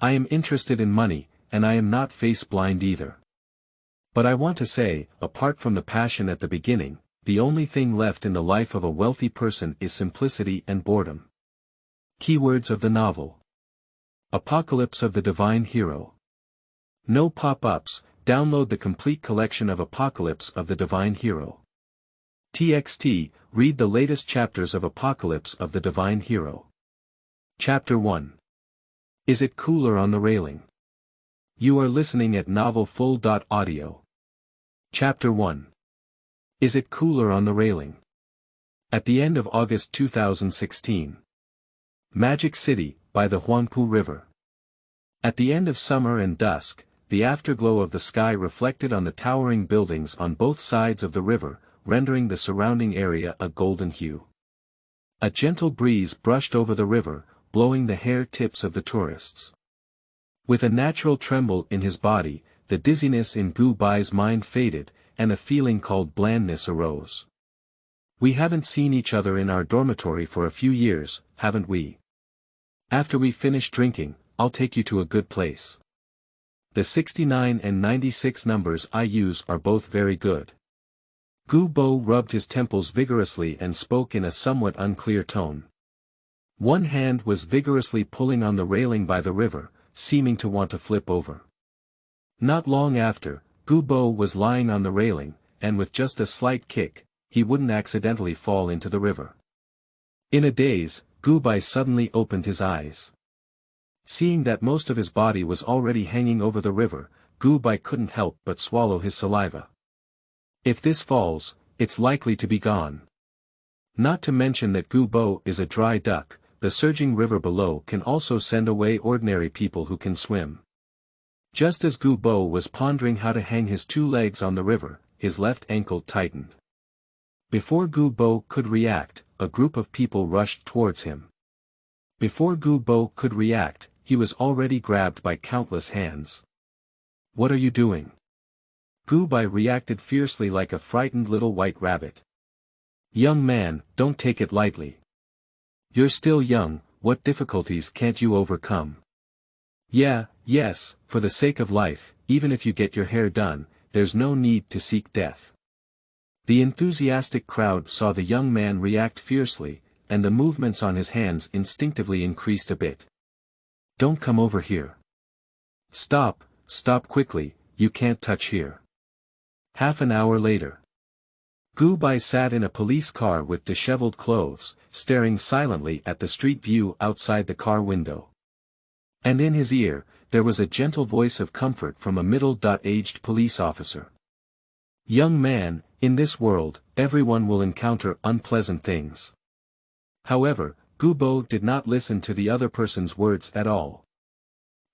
I am interested in money, and I am not face-blind either. But I want to say, apart from the passion at the beginning, the only thing left in the life of a wealthy person is simplicity and boredom. Keywords of the novel. Apocalypse of the Divine Hero. No pop-ups, download the complete collection of Apocalypse of the Divine Hero. TXT, read the latest chapters of Apocalypse of the Divine Hero. Chapter 1. Is it cooler on the railing? You are listening at novelfull.audio. Chapter 1. Is it cooler on the railing? At the end of August 2016. Magic City, by the Huangpu River. At the end of summer and dusk, the afterglow of the sky reflected on the towering buildings on both sides of the river, rendering the surrounding area a golden hue. A gentle breeze brushed over the river, blowing the hair tips of the tourists. With a natural tremble in his body, the dizziness in Gu Bai's mind faded, and a feeling called blandness arose. We haven't seen each other in our dormitory for a few years, haven't we? After we finish drinking, I'll take you to a good place. The 69 and 96 numbers I use are both very good. Gu Bo rubbed his temples vigorously and spoke in a somewhat unclear tone. One hand was vigorously pulling on the railing by the river, seeming to want to flip over. Not long after, Gu Bo was lying on the railing, and with just a slight kick, he wouldn't accidentally fall into the river. In a daze, Gu Bai suddenly opened his eyes. Seeing that most of his body was already hanging over the river, Gu Bai couldn't help but swallow his saliva. If this falls, it's likely to be gone. Not to mention that Gu Bo is a dry duck, the surging river below can also send away ordinary people who can swim. Just as Gu Bo was pondering how to hang his two legs on the river, his left ankle tightened. Before Gu Bo could react, a group of people rushed towards him. Before Gu Bo could react, he was already grabbed by countless hands. What are you doing? Gu Bai reacted fiercely like a frightened little white rabbit. Young man, don't take it lightly. You're still young, what difficulties can't you overcome? Yes, for the sake of life, even if you get your hair done, there's no need to seek death. The enthusiastic crowd saw the young man react fiercely, and the movements on his hands instinctively increased a bit. Don't come over here. Stop quickly, you can't touch here. Half an hour later. Gu Bai sat in a police car with disheveled clothes, staring silently at the street view outside the car window. And in his ear, there was a gentle voice of comfort from a middle-aged police officer. Young man, in this world, everyone will encounter unpleasant things. However, Gu Bo did not listen to the other person's words at all.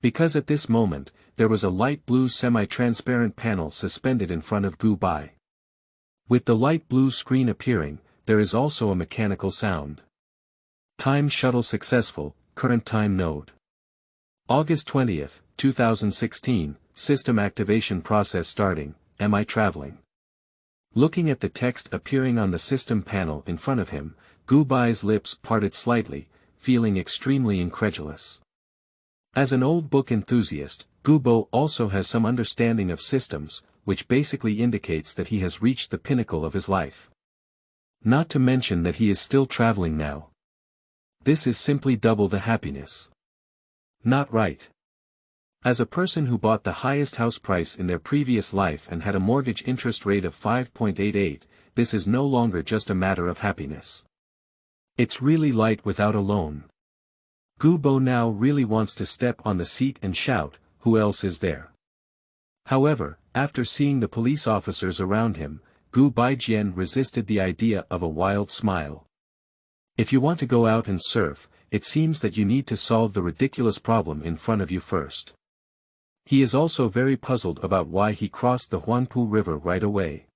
Because at this moment, there was a light blue semi-transparent panel suspended in front of Gu Bai. With the light blue screen appearing, there is also a mechanical sound. Time shuttle successful, current time node. August 20th, 2016, system activation process starting, am I traveling? Looking at the text appearing on the system panel in front of him, Gu Bai's lips parted slightly, feeling extremely incredulous. As an old book enthusiast, Gu Bo also has some understanding of systems, which basically indicates that he has reached the pinnacle of his life. Not to mention that he is still traveling now. This is simply double the happiness. Not right. As a person who bought the highest house price in their previous life and had a mortgage interest rate of 5.88, this is no longer just a matter of happiness. It's really light without a loan. Gu Bo now really wants to step on the seat and shout, who else is there? However, after seeing the police officers around him, Gu Baijian resisted the idea of a wild smile. If you want to go out and surf, it seems that you need to solve the ridiculous problem in front of you first. He is also very puzzled about why he crossed the Huangpu River right away.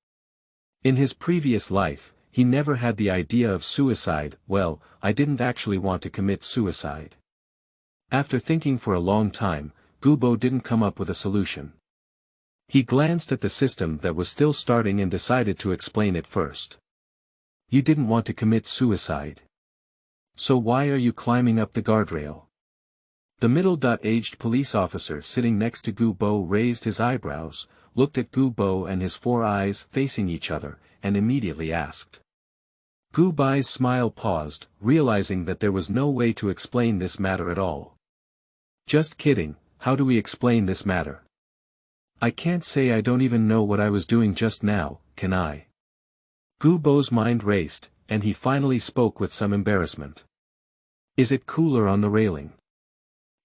In his previous life, he never had the idea of suicide. Well, I didn't actually want to commit suicide. After thinking for a long time, Gu Bo didn't come up with a solution. He glanced at the system that was still starting and decided to explain it first. You didn't want to commit suicide. So why are you climbing up the guardrail? The middle-aged police officer sitting next to Gu Bo raised his eyebrows, looked at Gu Bo and his four eyes facing each other, and immediately asked. Gu Bai's smile paused, realizing that there was no way to explain this matter at all. Just kidding, how do we explain this matter? I can't say I don't even know what I was doing just now, can I? Gu Bo's mind raced, and he finally spoke with some embarrassment. Is it cooler on the railing?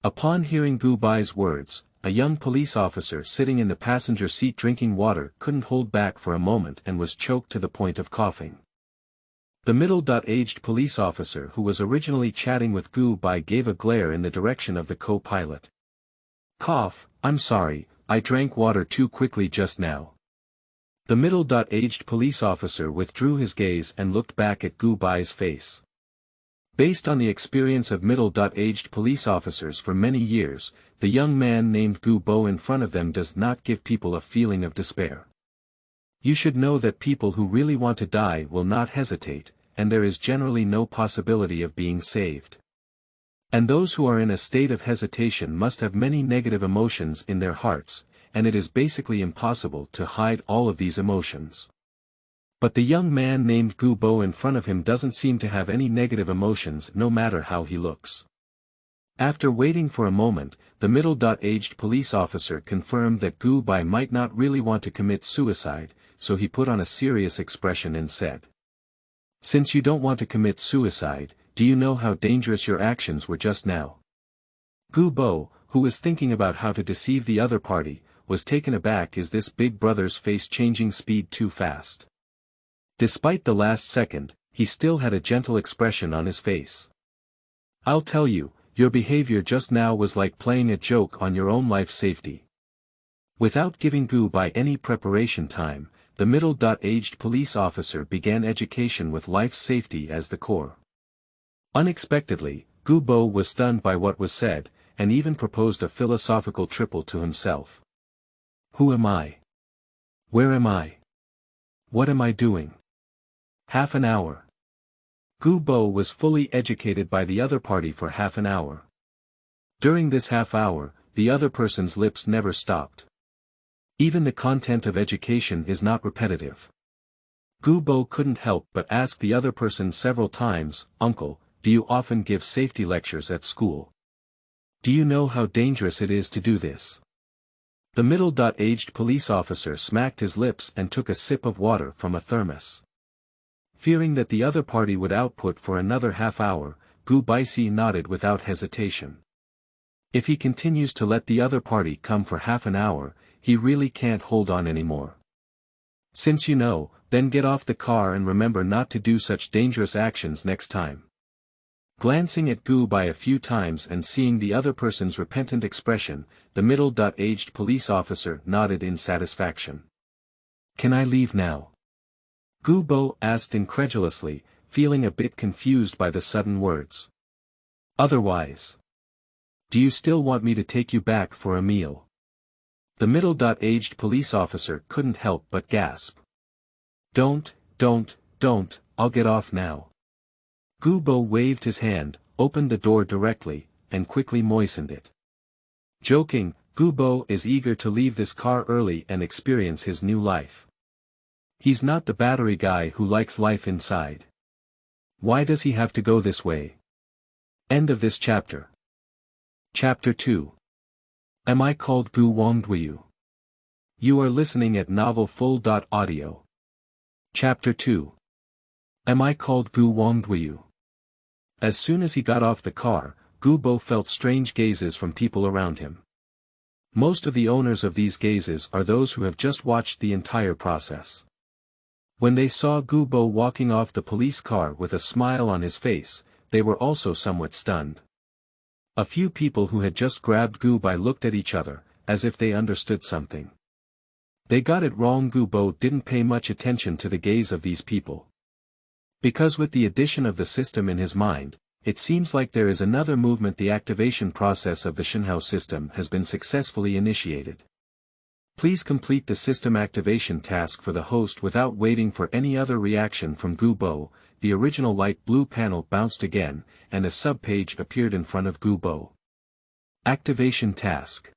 Upon hearing Gu Bai's words, a young police officer sitting in the passenger seat drinking water couldn't hold back for a moment and was choked to the point of coughing. The middle-aged police officer who was originally chatting with Gu Bai gave a glare in the direction of the co-pilot. Cough, I'm sorry, I drank water too quickly just now. The middle-aged police officer withdrew his gaze and looked back at Gu Bai's face. Based on the experience of middle-aged police officers for many years, the young man named Gu Bo in front of them does not give people a feeling of despair. You should know that people who really want to die will not hesitate, and there is generally no possibility of being saved. And those who are in a state of hesitation must have many negative emotions in their hearts, and it is basically impossible to hide all of these emotions. But the young man named Gu Bo in front of him doesn't seem to have any negative emotions no matter how he looks. After waiting for a moment, the middle-aged police officer confirmed that Gu Bai might not really want to commit suicide, so he put on a serious expression and said. Since you don't want to commit suicide, do you know how dangerous your actions were just now? Gu Bo, who was thinking about how to deceive the other party, was taken aback as this big brother's face changing speed too fast. Despite the last second, he still had a gentle expression on his face. I'll tell you, your behavior just now was like playing a joke on your own life safety. Without giving Gu Bai any preparation time, the middle-aged police officer began education with life safety as the core. Unexpectedly, Gu Bo was stunned by what was said, and even proposed a philosophical triple to himself. Who am I? Where am I? What am I doing? Half an hour. Gu Bo was fully educated by the other party for half an hour. During this half hour, the other person's lips never stopped. Even the content of education is not repetitive. Gu Bo couldn't help but ask the other person several times, Uncle, do you often give safety lectures at school? Do you know how dangerous it is to do this? The middle-aged police officer smacked his lips and took a sip of water from a thermos. Fearing that the other party would output for another half hour, Gu Bai nodded without hesitation. If he continues to let the other party come for half an hour, he really can't hold on anymore. Since you know, then get off the car and remember not to do such dangerous actions next time. Glancing at Gu Bai a few times and seeing the other person's repentant expression, the middle-aged police officer nodded in satisfaction. Can I leave now? Gu Bo asked incredulously, feeling a bit confused by the sudden words. Otherwise. Do you still want me to take you back for a meal? The middle-aged police officer couldn't help but gasp. Don't, I'll get off now. Gu Bo waved his hand, opened the door directly, and quickly moistened it. Joking, Gu Bo is eager to leave this car early and experience his new life. He's not the battery guy who likes life inside. Why does he have to go this way? End of this chapter. Chapter 2. Am I called Gu Wang Duoyu? You are listening at novelfull.audio. Chapter 2. Am I called Gu Wang Duoyu? As soon as he got off the car, Gu Bo felt strange gazes from people around him. Most of the owners of these gazes are those who have just watched the entire process. When they saw Gu Bo walking off the police car with a smile on his face, they were also somewhat stunned. A few people who had just grabbed Gu Bai looked at each other, as if they understood something. They got it wrong. Gu Bo didn't pay much attention to the gaze of these people. Because with the addition of the system in his mind, it seems like there is another movement. The activation process of the Shenhao system has been successfully initiated. Please complete the system activation task for the host without waiting for any other reaction from Gu Bo. The original light blue panel bounced again, and a subpage appeared in front of Gu Bo. Activation Task.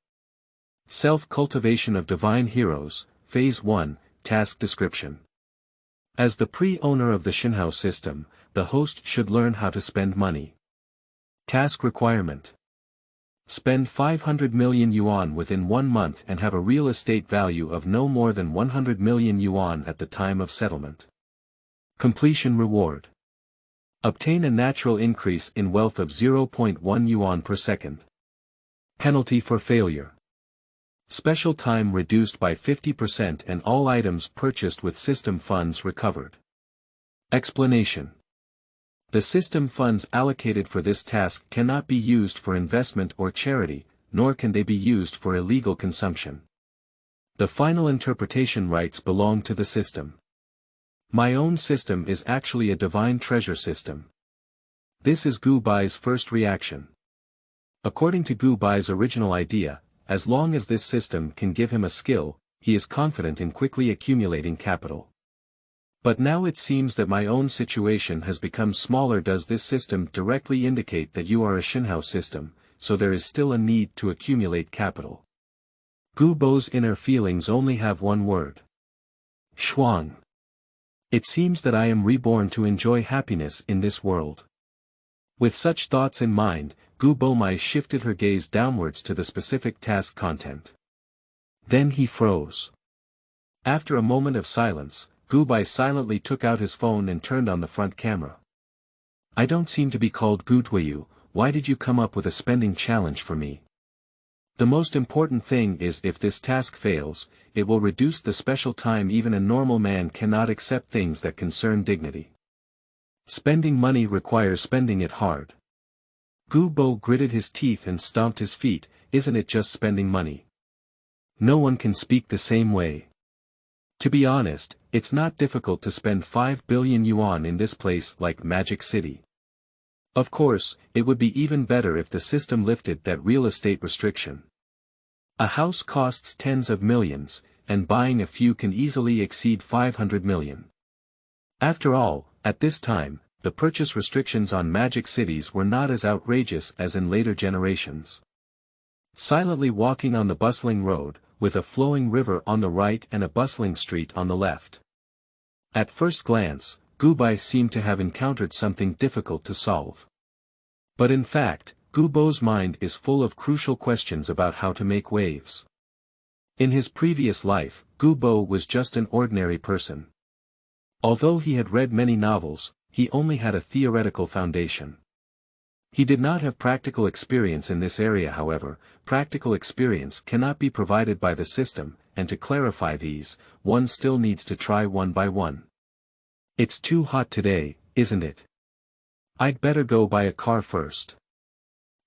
Self-Cultivation of Divine Heroes, Phase 1, Task Description. As the pre-owner of the Shinhao system, the host should learn how to spend money. Task Requirement. Spend 500 million yuan within 1 month and have a real estate value of no more than 100 million yuan at the time of settlement. Completion Reward. Obtain a natural increase in wealth of 0.1 yuan per second. Penalty for failure. Special time reduced by 50% and all items purchased with system funds recovered. Explanation. The system funds allocated for this task cannot be used for investment or charity, nor can they be used for illegal consumption. The final interpretation rights belong to the system. My own system is actually a divine treasure system. This is Gu Bai's first reaction. According to Gu Bai's original idea, as long as this system can give him a skill, he is confident in quickly accumulating capital. But now it seems that my own situation has become smaller. Does this system directly indicate that you are a Shinhao system, so there is still a need to accumulate capital? Gu Bo's inner feelings only have one word. Shuang. It seems that I am reborn to enjoy happiness in this world. With such thoughts in mind, Gu Bomai shifted her gaze downwards to the specific task content. Then he froze. After a moment of silence, Gu Bai silently took out his phone and turned on the front camera. I don't seem to be called Gu Duoyu. Why did you come up with a spending challenge for me? The most important thing is if this task fails, it will reduce the special time. Even a normal man cannot accept things that concern dignity. Spending money requires spending it hard. Gu Bo gritted his teeth and stomped his feet. Isn't it just spending money? No one can speak the same way. To be honest, it's not difficult to spend 5 billion yuan in this place like Magic City. Of course, it would be even better if the system lifted that real estate restriction. A house costs tens of millions, and buying a few can easily exceed 500 million. After all, at this time, the purchase restrictions on Magic Cities were not as outrageous as in later generations. Silently walking on the bustling road, with a flowing river on the right and a bustling street on the left. At first glance, Gu Bai seemed to have encountered something difficult to solve. But in fact, Gu Bo's mind is full of crucial questions about how to make waves. In his previous life, Gu Bo was just an ordinary person. Although he had read many novels, he only had a theoretical foundation. He did not have practical experience in this area. However, practical experience cannot be provided by the system, and to clarify these, one still needs to try one by one. It's too hot today, isn't it? I'd better go buy a car first.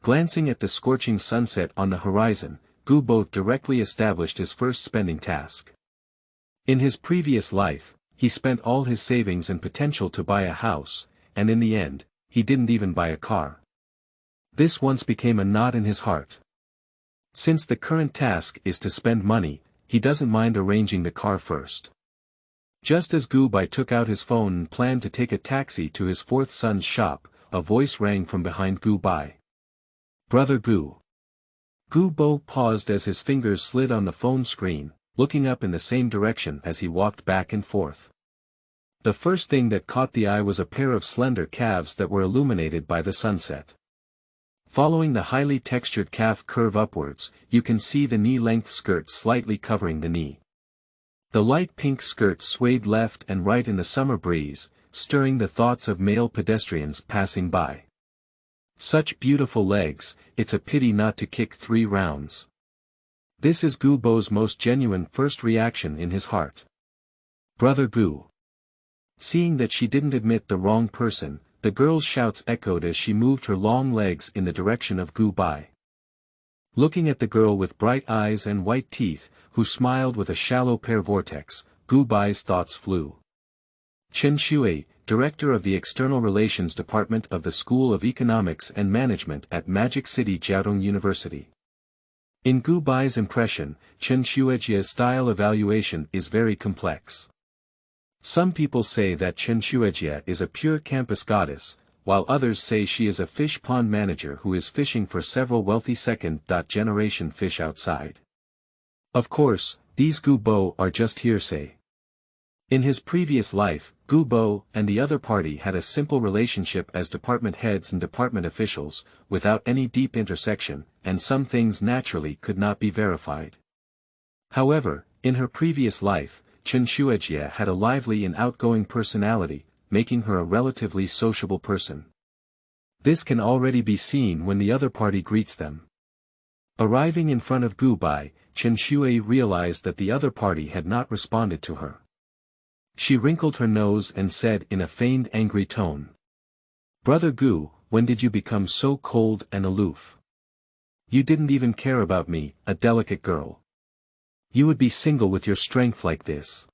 Glancing at the scorching sunset on the horizon, Gu Bo directly established his first spending task. In his previous life, he spent all his savings and potential to buy a house, and in the end, he didn't even buy a car. This once became a knot in his heart. Since the current task is to spend money, he doesn't mind arranging the car first. Just as Gu Bai took out his phone and planned to take a taxi to his fourth son's shop, a voice rang from behind Gu Bai. Brother Gu. Gu Bo paused as his fingers slid on the phone screen, looking up in the same direction as he walked back and forth. The first thing that caught the eye was a pair of slender calves that were illuminated by the sunset. Following the highly textured calf curve upwards, you can see the knee-length skirt slightly covering the knee. The light pink skirt swayed left and right in the summer breeze, stirring the thoughts of male pedestrians passing by. Such beautiful legs, it's a pity not to kick 3 rounds. This is Gu Bo's most genuine first reaction in his heart. Brother Gu. Seeing that she didn't admit the wrong person, the girl's shouts echoed as she moved her long legs in the direction of Gu Bai. Looking at the girl with bright eyes and white teeth, who smiled with a shallow pear vortex, Gu Bai's thoughts flew. Chen Shui, Director of the External Relations Department of the School of Economics and Management at Magic City Jiaotong University. In Gu Bai's impression, Chen Shuijia's style evaluation is very complex. Some people say that Chen Shuijia is a pure campus goddess, while others say she is a fish pond manager who is fishing for several wealthy second-generation fish outside. Of course, these Gu Bo are just hearsay. In his previous life, Gu Bo and the other party had a simple relationship as department heads and department officials, without any deep intersection, and some things naturally could not be verified. However, in her previous life, Chen Xuejie had a lively and outgoing personality, making her a relatively sociable person. This can already be seen when the other party greets them. Arriving in front of Gu Bai, Chen Xue realized that the other party had not responded to her. She wrinkled her nose and said in a feigned angry tone. "Brother Gu, when did you become so cold and aloof? You didn't even care about me, a delicate girl. You would be single with your strength like this."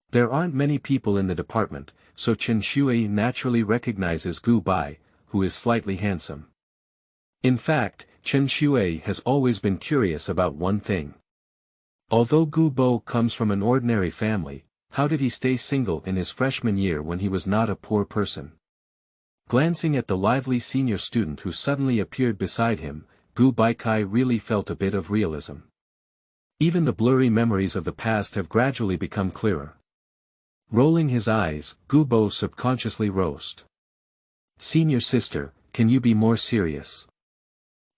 There aren't many people in the department, so Chen Xue naturally recognizes Gu Bai, who is slightly handsome. In fact, Chen Xue has always been curious about one thing. Although Gu Bo comes from an ordinary family, how did he stay single in his freshman year when he was not a poor person? Glancing at the lively senior student who suddenly appeared beside him, Gu Baikai really felt a bit of realism. Even the blurry memories of the past have gradually become clearer. Rolling his eyes, Gu Bo subconsciously roast. "Senior sister, can you be more serious?"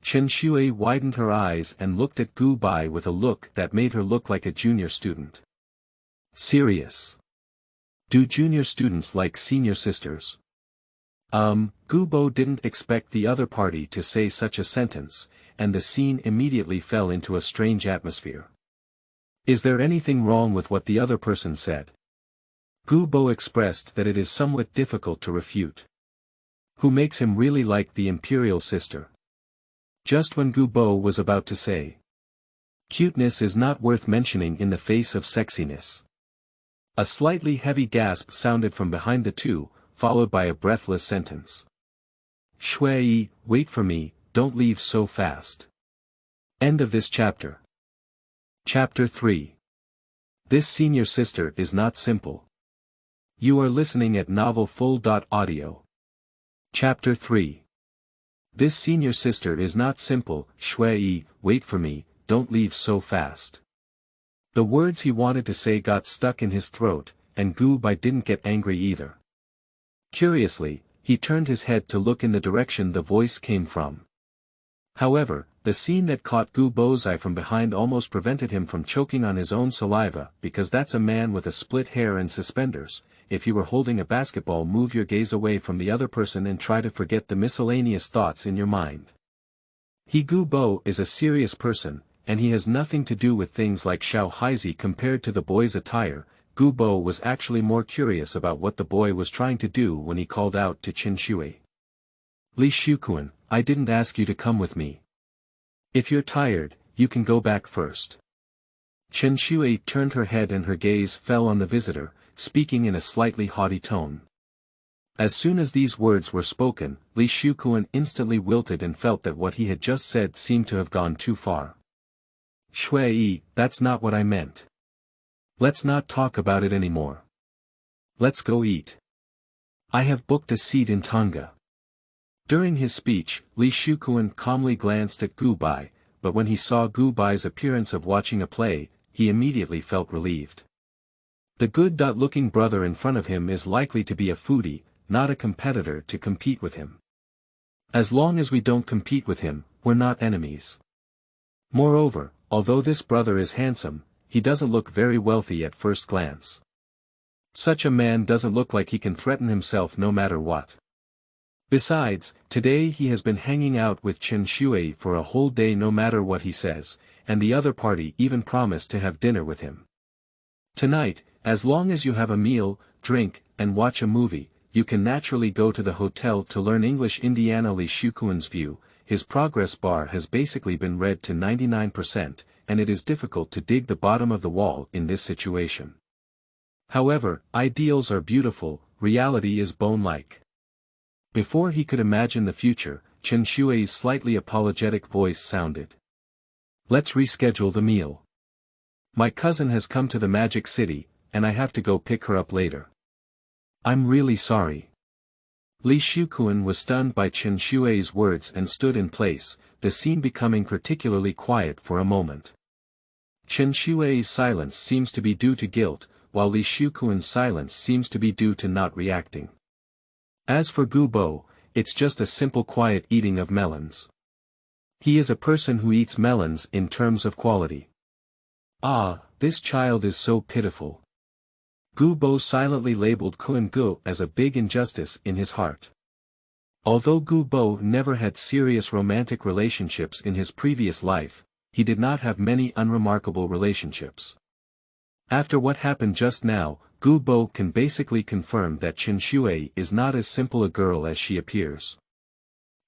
Chen Xue widened her eyes and looked at Gu Bai with a look that made her look like a junior student. "Serious? Do junior students like senior sisters?" Gu Bo didn't expect the other party to say such a sentence, and the scene immediately fell into a strange atmosphere. Is there anything wrong with what the other person said? Gu Bo expressed that it is somewhat difficult to refute. Who makes him really like the imperial sister? Just when Gu Bo was about to say, "Cuteness is not worth mentioning in the face of sexiness," a slightly heavy gasp sounded from behind the two, followed by a breathless sentence. "Shui, wait for me, don't leave so fast." End of this chapter. Chapter 3. This senior sister is not simple. You are listening at novelfull.audio. Chapter 3. This senior sister is not simple. Shui, wait for me, don't leave so fast. The words he wanted to say got stuck in his throat, and Gu Bai didn't get angry either. Curiously, he turned his head to look in the direction the voice came from. However, the scene that caught Gu Bo's eye from behind almost prevented him from choking on his own saliva, because that's a man with a split hair and suspenders. If you were holding a basketball, move your gaze away from the other person and try to forget the miscellaneous thoughts in your mind. Gu Bo is a serious person, and he has nothing to do with things like Xiao Haizi compared to the boy's attire. Gu Bo was actually more curious about what the boy was trying to do when he called out to Chen Xue. "Li Shukuan, I didn't ask you to come with me. If you're tired, you can go back first." Chen Xue turned her head and her gaze fell on the visitor, speaking in a slightly haughty tone. As soon as these words were spoken, Li Shukuan instantly wilted and felt that what he had just said seemed to have gone too far. "Shui, that's not what I meant. Let's not talk about it anymore. Let's go eat. I have booked a seat in Tonga." During his speech, Li Shukuan calmly glanced at Gu Bai, but when he saw Gu Bai's appearance of watching a play, he immediately felt relieved. The good-looking brother in front of him is likely to be a foodie, not a competitor to compete with him. As long as we don't compete with him, we're not enemies. Moreover, although this brother is handsome, he doesn't look very wealthy at first glance. Such a man doesn't look like he can threaten himself no matter what. Besides, today he has been hanging out with Chen Xue for a whole day no matter what he says, and the other party even promised to have dinner with him. Tonight, as long as you have a meal, drink, and watch a movie, you can naturally go to the hotel to learn English. Indiana Li Shukuan's view, his progress bar has basically been read to 99%, and it is difficult to dig the bottom of the wall in this situation. However, ideals are beautiful, reality is bone-like. Before he could imagine the future, Chen Xue's slightly apologetic voice sounded. "Let's reschedule the meal. My cousin has come to the Magic City, and I have to go pick her up later. I'm really sorry." Li Shuquan was stunned by Chen Shui's words and stood in place, the scene becoming particularly quiet for a moment. Chen Shui's silence seems to be due to guilt, while Li Shuquan's silence seems to be due to not reacting. As for Gu Bo, it's just a simple quiet eating of melons. He is a person who eats melons in terms of quality. Ah, this child is so pitiful. Gu Bo silently labeled Kun Gu as a big injustice in his heart. Although Gu Bo never had serious romantic relationships in his previous life, he did not have many unremarkable relationships. After what happened just now, Gu Bo can basically confirm that Chen Shui is not as simple a girl as she appears.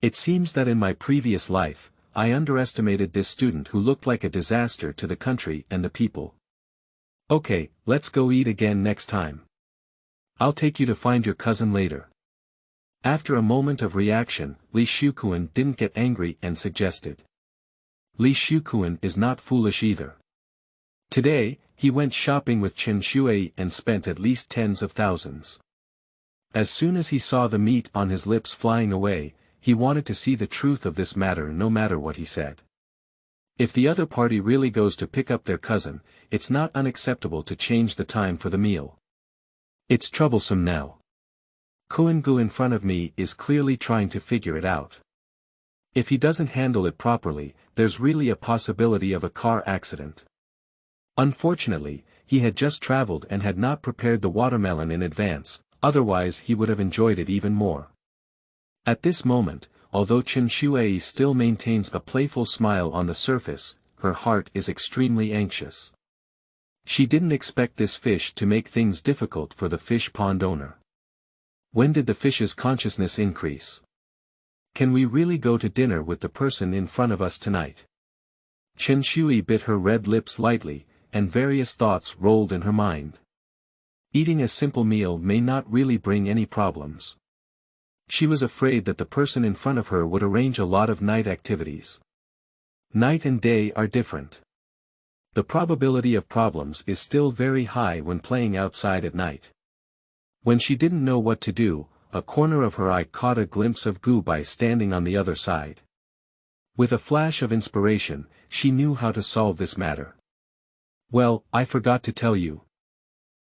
It seems that in my previous life, I underestimated this student who looked like a disaster to the country and the people. Okay, let's go eat again next time. I'll take you to find your cousin later. After a moment of reaction, Li Shuquan didn't get angry and suggested. Li Shuquan is not foolish either. Today, he went shopping with Chen Shui and spent at least tens of thousands. As soon as he saw the meat on his lips flying away, he wanted to see the truth of this matter no matter what he said. If the other party really goes to pick up their cousin, it's not unacceptable to change the time for the meal. It's troublesome now. Kun Gu in front of me is clearly trying to figure it out. If he doesn't handle it properly, there's really a possibility of a car accident. Unfortunately, he had just traveled and had not prepared the watermelon in advance, otherwise he would have enjoyed it even more. At this moment, although Chen Shui still maintains a playful smile on the surface, her heart is extremely anxious. She didn't expect this fish to make things difficult for the fish pond owner. When did the fish's consciousness increase? Can we really go to dinner with the person in front of us tonight? Chen Shui bit her red lips lightly, and various thoughts rolled in her mind. Eating a simple meal may not really bring any problems. She was afraid that the person in front of her would arrange a lot of night activities. Night and day are different. The probability of problems is still very high when playing outside at night. When she didn't know what to do, a corner of her eye caught a glimpse of Gu Bai standing on the other side. With a flash of inspiration, she knew how to solve this matter. Well, I forgot to tell you.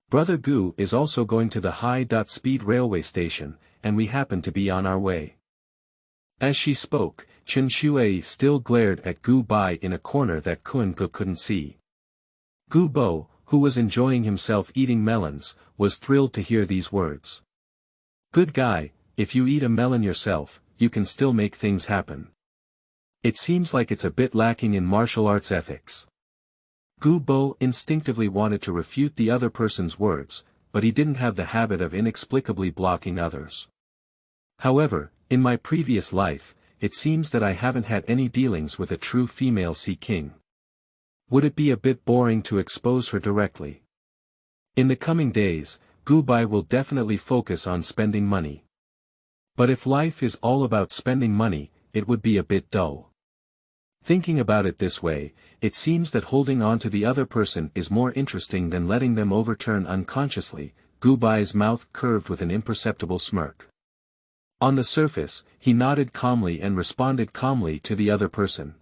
Brother Gu is also going to the high-speed railway station, and we happen to be on our way. As she spoke, Chen Shui still glared at Gu Bai in a corner that Kun Gu couldn't see. Gu Bo, who was enjoying himself eating melons, was thrilled to hear these words. Good guy, if you eat a melon yourself, you can still make things happen. It seems like it's a bit lacking in martial arts ethics. Gu Bo instinctively wanted to refute the other person's words, but he didn't have the habit of inexplicably blocking others. However, in my previous life, it seems that I haven't had any dealings with a true female sea king. Would it be a bit boring to expose her directly? In the coming days, Gu Bai will definitely focus on spending money. But if life is all about spending money, it would be a bit dull. Thinking about it this way, it seems that holding on to the other person is more interesting than letting them overturn unconsciously. Gu Bai's mouth curved with an imperceptible smirk. On the surface, he nodded calmly and responded calmly to the other person.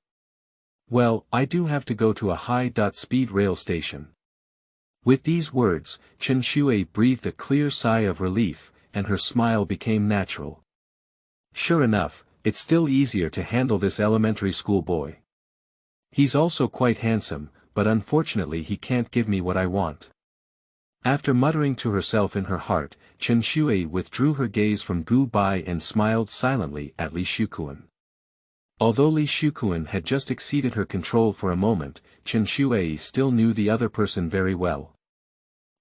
Well, I do have to go to a high-speed rail station. With these words, Chen Shui breathed a clear sigh of relief, and her smile became natural. Sure enough, it's still easier to handle this elementary school boy. He's also quite handsome, but unfortunately he can't give me what I want. After muttering to herself in her heart, Chen Shui withdrew her gaze from Gu Bai and smiled silently at Li Shuquan. Although Li Shuquan had just exceeded her control for a moment, Chen Shui still knew the other person very well.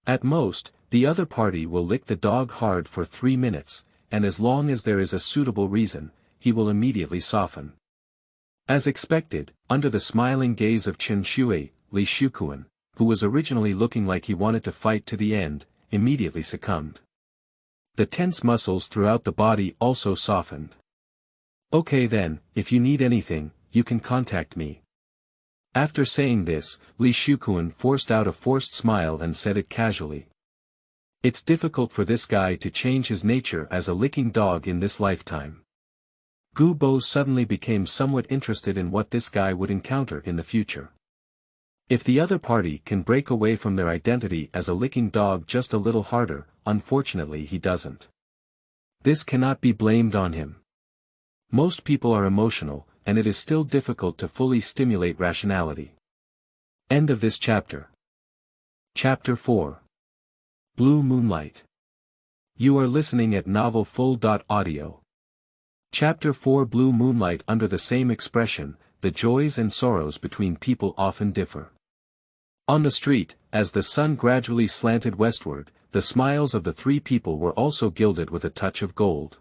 At most, the other party will lick the dog hard for 3 minutes, and as long as there is a suitable reason, he will immediately soften. As expected, under the smiling gaze of Chen Shui, Li Shuquan, who was originally looking like he wanted to fight to the end, immediately succumbed. The tense muscles throughout the body also softened. Okay then, if you need anything, you can contact me. After saying this, Li Shuquan forced out a forced smile and said it casually. It's difficult for this guy to change his nature as a licking dog in this lifetime. Gu Bo suddenly became somewhat interested in what this guy would encounter in the future. If the other party can break away from their identity as a licking dog just a little harder, unfortunately he doesn't. This cannot be blamed on him. Most people are emotional, and it is still difficult to fully stimulate rationality. End of this chapter. Chapter 4. Blue Moonlight. You are listening at novelfull.audio. Chapter 4 Blue Moonlight. Under the same expression, the joys and sorrows between people often differ. On the street, as the sun gradually slanted westward, the smiles of the three people were also gilded with a touch of gold.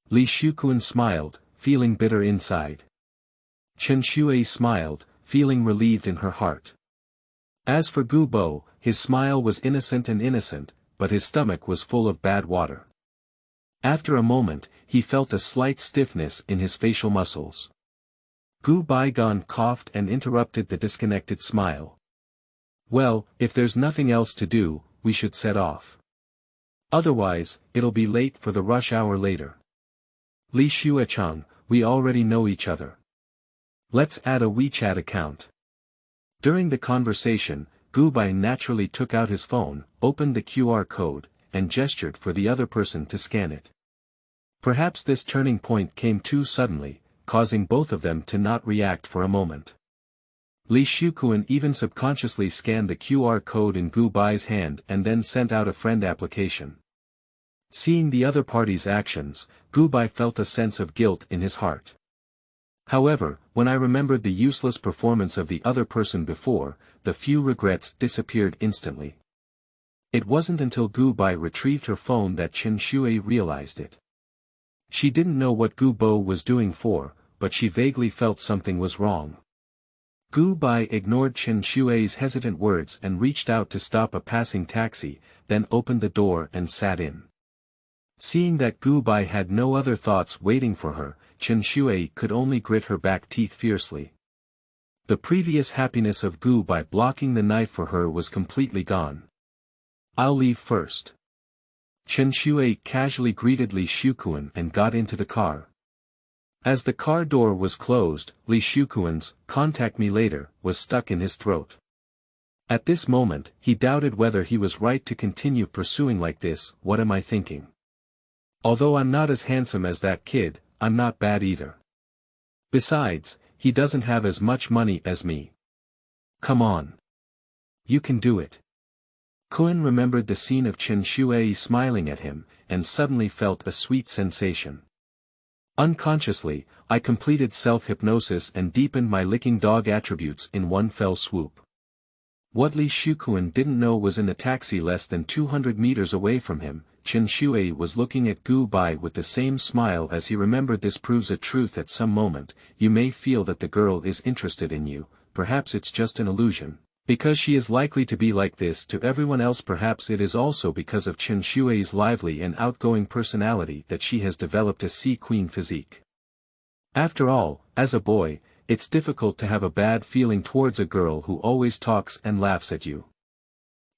Li Shuquan smiled, feeling bitter inside. Chen Shui smiled, feeling relieved in her heart. As for Gu Bo, his smile was innocent, but his stomach was full of bad water. After a moment, he felt a slight stiffness in his facial muscles. Gu Baigon coughed and interrupted the disconnected smile. Well, if there's nothing else to do, we should set off. Otherwise, it'll be late for the rush hour later. Li Xuechang, we already know each other. Let's add a WeChat account. During the conversation, Gu Bai naturally took out his phone, opened the QR code, and gestured for the other person to scan it. Perhaps this turning point came too suddenly, causing both of them to not react for a moment. Li Shuquan even subconsciously scanned the QR code in Gu Bai's hand and then sent out a friend application. Seeing the other party's actions, Gu Bai felt a sense of guilt in his heart. However, when I remembered the useless performance of the other person before, the few regrets disappeared instantly. It wasn't until Gu Bai retrieved her phone that Chen Shui realized it. She didn't know what Gu Bo was doing for, but she vaguely felt something was wrong. Gu Bai ignored Chen Shui's hesitant words and reached out to stop a passing taxi, then opened the door and sat in. Seeing that Gu Bai had no other thoughts waiting for her, Chen Shui could only grit her back teeth fiercely. The previous happiness of Gu Bai blocking the knife for her was completely gone. I'll leave first. Chen Shui casually greeted Li Shuquan and got into the car. As the car door was closed, Li Shuquan's "contact me later" was stuck in his throat. At this moment, he doubted whether he was right to continue pursuing like this. What am I thinking? Although I'm not as handsome as that kid, I'm not bad either. Besides, he doesn't have as much money as me. Come on. You can do it. Kun remembered the scene of Chen Shui smiling at him, and suddenly felt a sweet sensation. Unconsciously, I completed self-hypnosis and deepened my licking dog attributes in one fell swoop. What Li Shuquan didn't know was in a taxi less than 200 meters away from him, Chen Shui was looking at Gu Bai with the same smile as he remembered. This proves a truth. At some moment, you may feel that the girl is interested in you, perhaps it's just an illusion. Because she is likely to be like this to everyone else. Perhaps it is also because of Chen Shui's lively and outgoing personality that she has developed a sea queen physique. After all, as a boy, it's difficult to have a bad feeling towards a girl who always talks and laughs at you.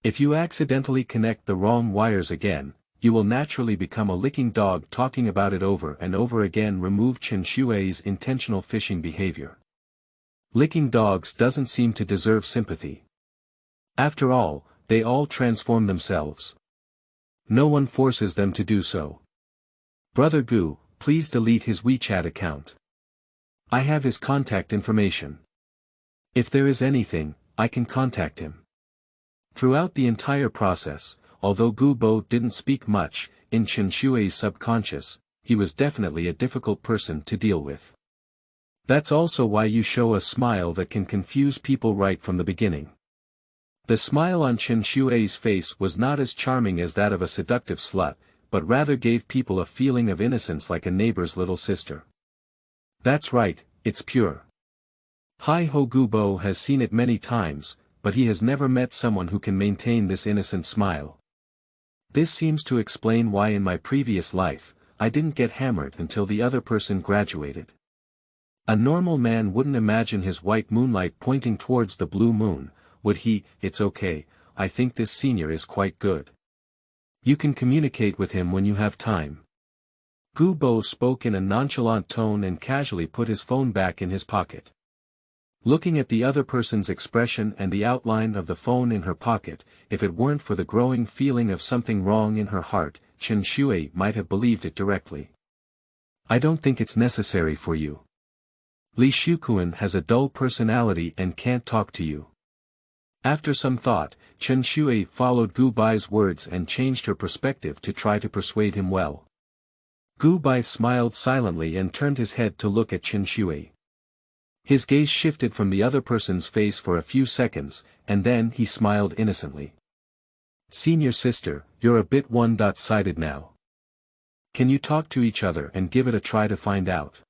If you accidentally connect the wrong wires again, you will naturally become a licking dog talking about it over and over again. Remove Chen Shui's intentional fishing behavior. Licking dogs doesn't seem to deserve sympathy. After all, they all transform themselves. No one forces them to do so. Brother Gu, please delete his WeChat account. I have his contact information. If there is anything, I can contact him. Throughout the entire process, although Gu Bo didn't speak much, in Chen Shui's subconscious, he was definitely a difficult person to deal with. That's also why you show a smile that can confuse people right from the beginning. The smile on Chen Shui's face was not as charming as that of a seductive slut, but rather gave people a feeling of innocence like a neighbor's little sister. That's right, it's pure. Hai Ho Gu Bo has seen it many times, but he has never met someone who can maintain this innocent smile. This seems to explain why in my previous life, I didn't get hammered until the other person graduated. A normal man wouldn't imagine his white moonlight pointing towards the blue moon, would he? It's okay, I think this senior is quite good. You can communicate with him when you have time. Gu Bo spoke in a nonchalant tone and casually put his phone back in his pocket. Looking at the other person's expression and the outline of the phone in her pocket, if it weren't for the growing feeling of something wrong in her heart, Chen Shui might have believed it directly. I don't think it's necessary for you. Li Shukuan has a dull personality and can't talk to you. After some thought, Chen Shui followed Gu Bai's words and changed her perspective to try to persuade him well. Gu Bai smiled silently and turned his head to look at Chen Shui. His gaze shifted from the other person's face for a few seconds, and then he smiled innocently. Senior sister, you're a bit one-sided now. Can you talk to each other and give it a try to find out?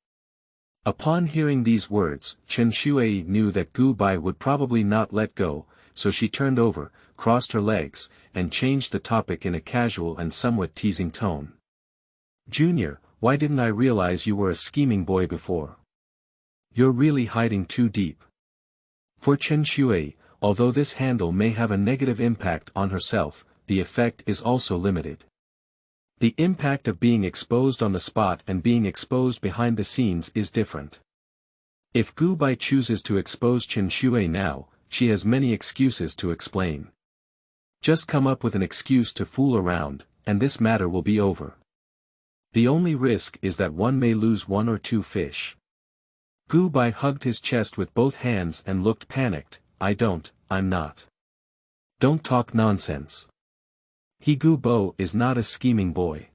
Upon hearing these words, Chen Shui knew that Gu Bai would probably not let go, so she turned over, crossed her legs, and changed the topic in a casual and somewhat teasing tone. Junior, why didn't I realize you were a scheming boy before? You're really hiding too deep. For Chen Shui, although this handle may have a negative impact on herself, the effect is also limited. The impact of being exposed on the spot and being exposed behind the scenes is different. If Gu Bai chooses to expose Chen Shui now, she has many excuses to explain. Just come up with an excuse to fool around, and this matter will be over. The only risk is that one may lose one or two fish. Gu Bai hugged his chest with both hands and looked panicked. I'm not. Don't talk nonsense. Gu Bo is not a scheming boy.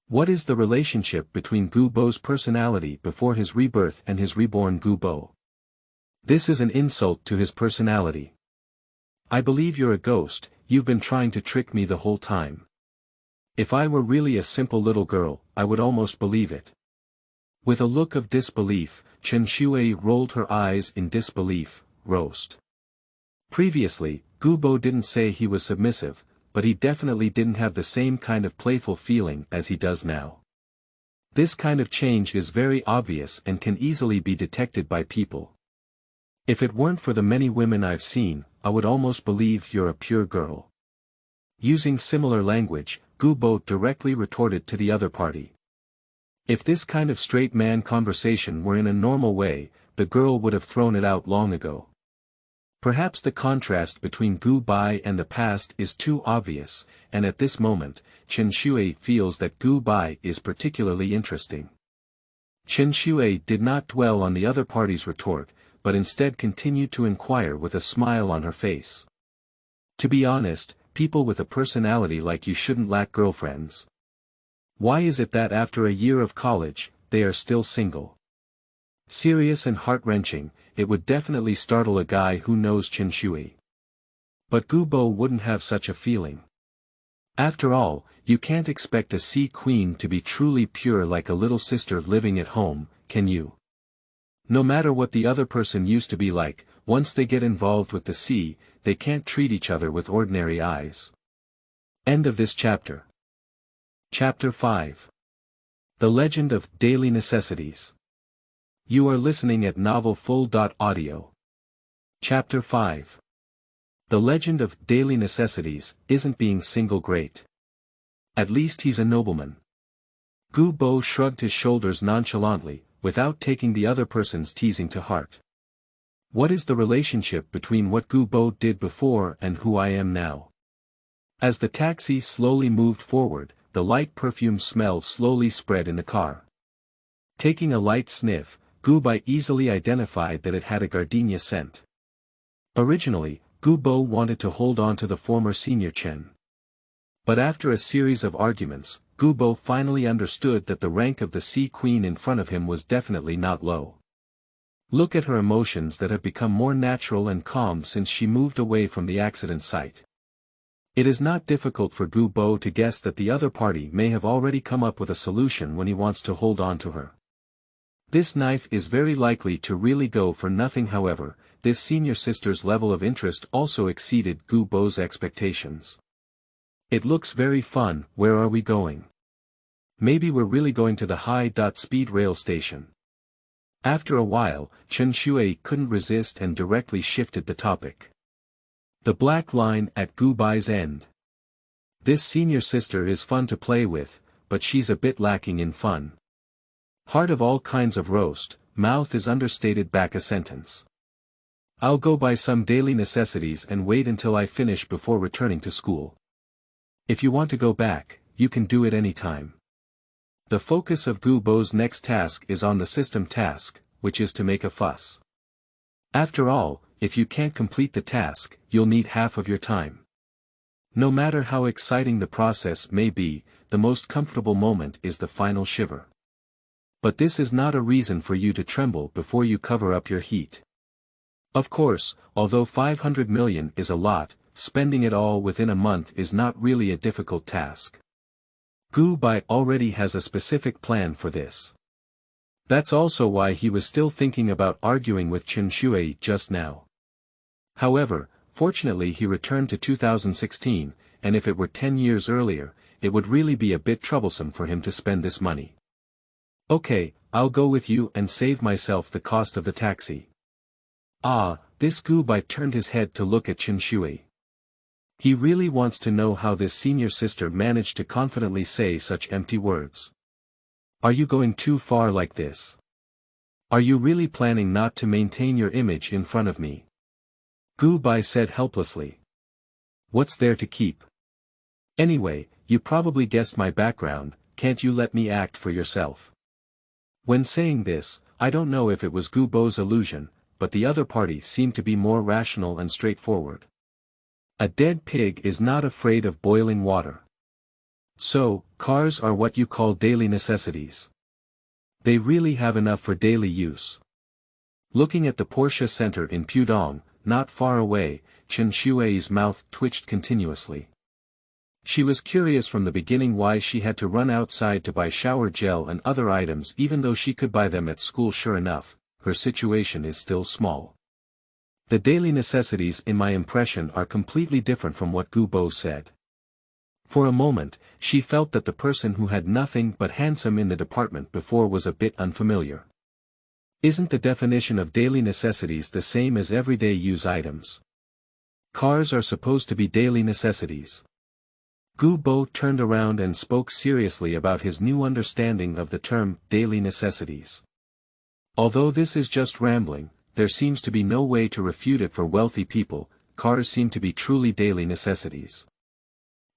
What is the relationship between Gu Bo's personality before his rebirth and his reborn Gu Bo? This is an insult to his personality. I believe you're a ghost, you've been trying to trick me the whole time. If I were really a simple little girl, I would almost believe it. With a look of disbelief, Chen Shui rolled her eyes in disbelief. Roast. Previously, Gu Bo didn't say he was submissive, but he definitely didn't have the same kind of playful feeling as he does now. This kind of change is very obvious and can easily be detected by people. If it weren't for the many women I've seen, I would almost believe you're a pure girl. Using similar language, Gu Bo directly retorted to the other party. If this kind of straight man conversation were in a normal way, the girl would have thrown it out long ago. Perhaps the contrast between Gu Bai and the past is too obvious, and at this moment, Chen Shui feels that Gu Bai is particularly interesting. Chen Shui did not dwell on the other party's retort, but instead continued to inquire with a smile on her face. To be honest, people with a personality like you shouldn't lack girlfriends. Why is it that after a year of college, they are still single? Serious and heart-wrenching, it would definitely startle a guy who knows Chen Shui. But Gu Bo wouldn't have such a feeling. After all, you can't expect a sea queen to be truly pure like a little sister living at home, can you? No matter what the other person used to be like, once they get involved with the sea, they can't treat each other with ordinary eyes. End of this chapter. Chapter 5. The Legend of Daily Necessities. You are listening at novelfull.audio. Chapter 5. The Legend of Daily Necessities isn't being single great. At least he's a nobleman. Gu Bo shrugged his shoulders nonchalantly, without taking the other person's teasing to heart. What is the relationship between what Gu Bo did before and who I am now? As the taxi slowly moved forward, the light perfume smell slowly spread in the car. Taking a light sniff, Gu Bai easily identified that it had a gardenia scent. Originally, Gu Bo wanted to hold on to the former senior Chen. But after a series of arguments, Gu Bo finally understood that the rank of the sea queen in front of him was definitely not low. Look at her emotions that have become more natural and calm since she moved away from the accident site. It is not difficult for Gu Bo to guess that the other party may have already come up with a solution when he wants to hold on to her. This knife is very likely to really go for nothing. However, this senior sister's level of interest also exceeded Gu Bo's expectations. It looks very fun. Where are we going? Maybe we're really going to the high-speed rail station. After a while, Chen Shui couldn't resist and directly shifted the topic. The black line at Gu Bai's end. This senior sister is fun to play with, but she's a bit lacking in fun. Heart of all kinds of roast, mouth is understated back a sentence. I'll go buy some daily necessities and wait until I finish before returning to school. If you want to go back, you can do it anytime. The focus of Gu Bo's next task is on the system task, which is to make a fuss. After all, if you can't complete the task, you'll need half of your time. No matter how exciting the process may be, the most comfortable moment is the final shiver. But this is not a reason for you to tremble before you cover up your heat. Of course, although 500 million is a lot, spending it all within a month is not really a difficult task. Gu Bai already has a specific plan for this. That's also why he was still thinking about arguing with Chen Shui just now. However, fortunately he returned to 2016, and if it were 10 years earlier, it would really be a bit troublesome for him to spend this money. Okay, I'll go with you and save myself the cost of the taxi. Ah, this Gu Bai turned his head to look at Chen Shui. He really wants to know how this senior sister managed to confidently say such empty words. Are you going too far like this? Are you really planning not to maintain your image in front of me? Gu Bai said helplessly. What's there to keep? Anyway, you probably guessed my background, can't you let me act for yourself? When saying this, I don't know if it was Gu Bo's illusion, but the other party seemed to be more rational and straightforward. A dead pig is not afraid of boiling water. So, cars are what you call daily necessities. They really have enough for daily use. Looking at the Porsche Center in Pudong, not far away, Chen Shui's mouth twitched continuously. She was curious from the beginning why she had to run outside to buy shower gel and other items even though she could buy them at school. Sure enough, her situation is still small. The daily necessities in my impression are completely different from what Gu Bo said. For a moment, she felt that the person who had nothing but handsome in the department before was a bit unfamiliar. Isn't the definition of daily necessities the same as everyday use items? Cars are supposed to be daily necessities. Gu Bo turned around and spoke seriously about his new understanding of the term daily necessities. Although this is just rambling, there seems to be no way to refute it for wealthy people. Cars seem to be truly daily necessities.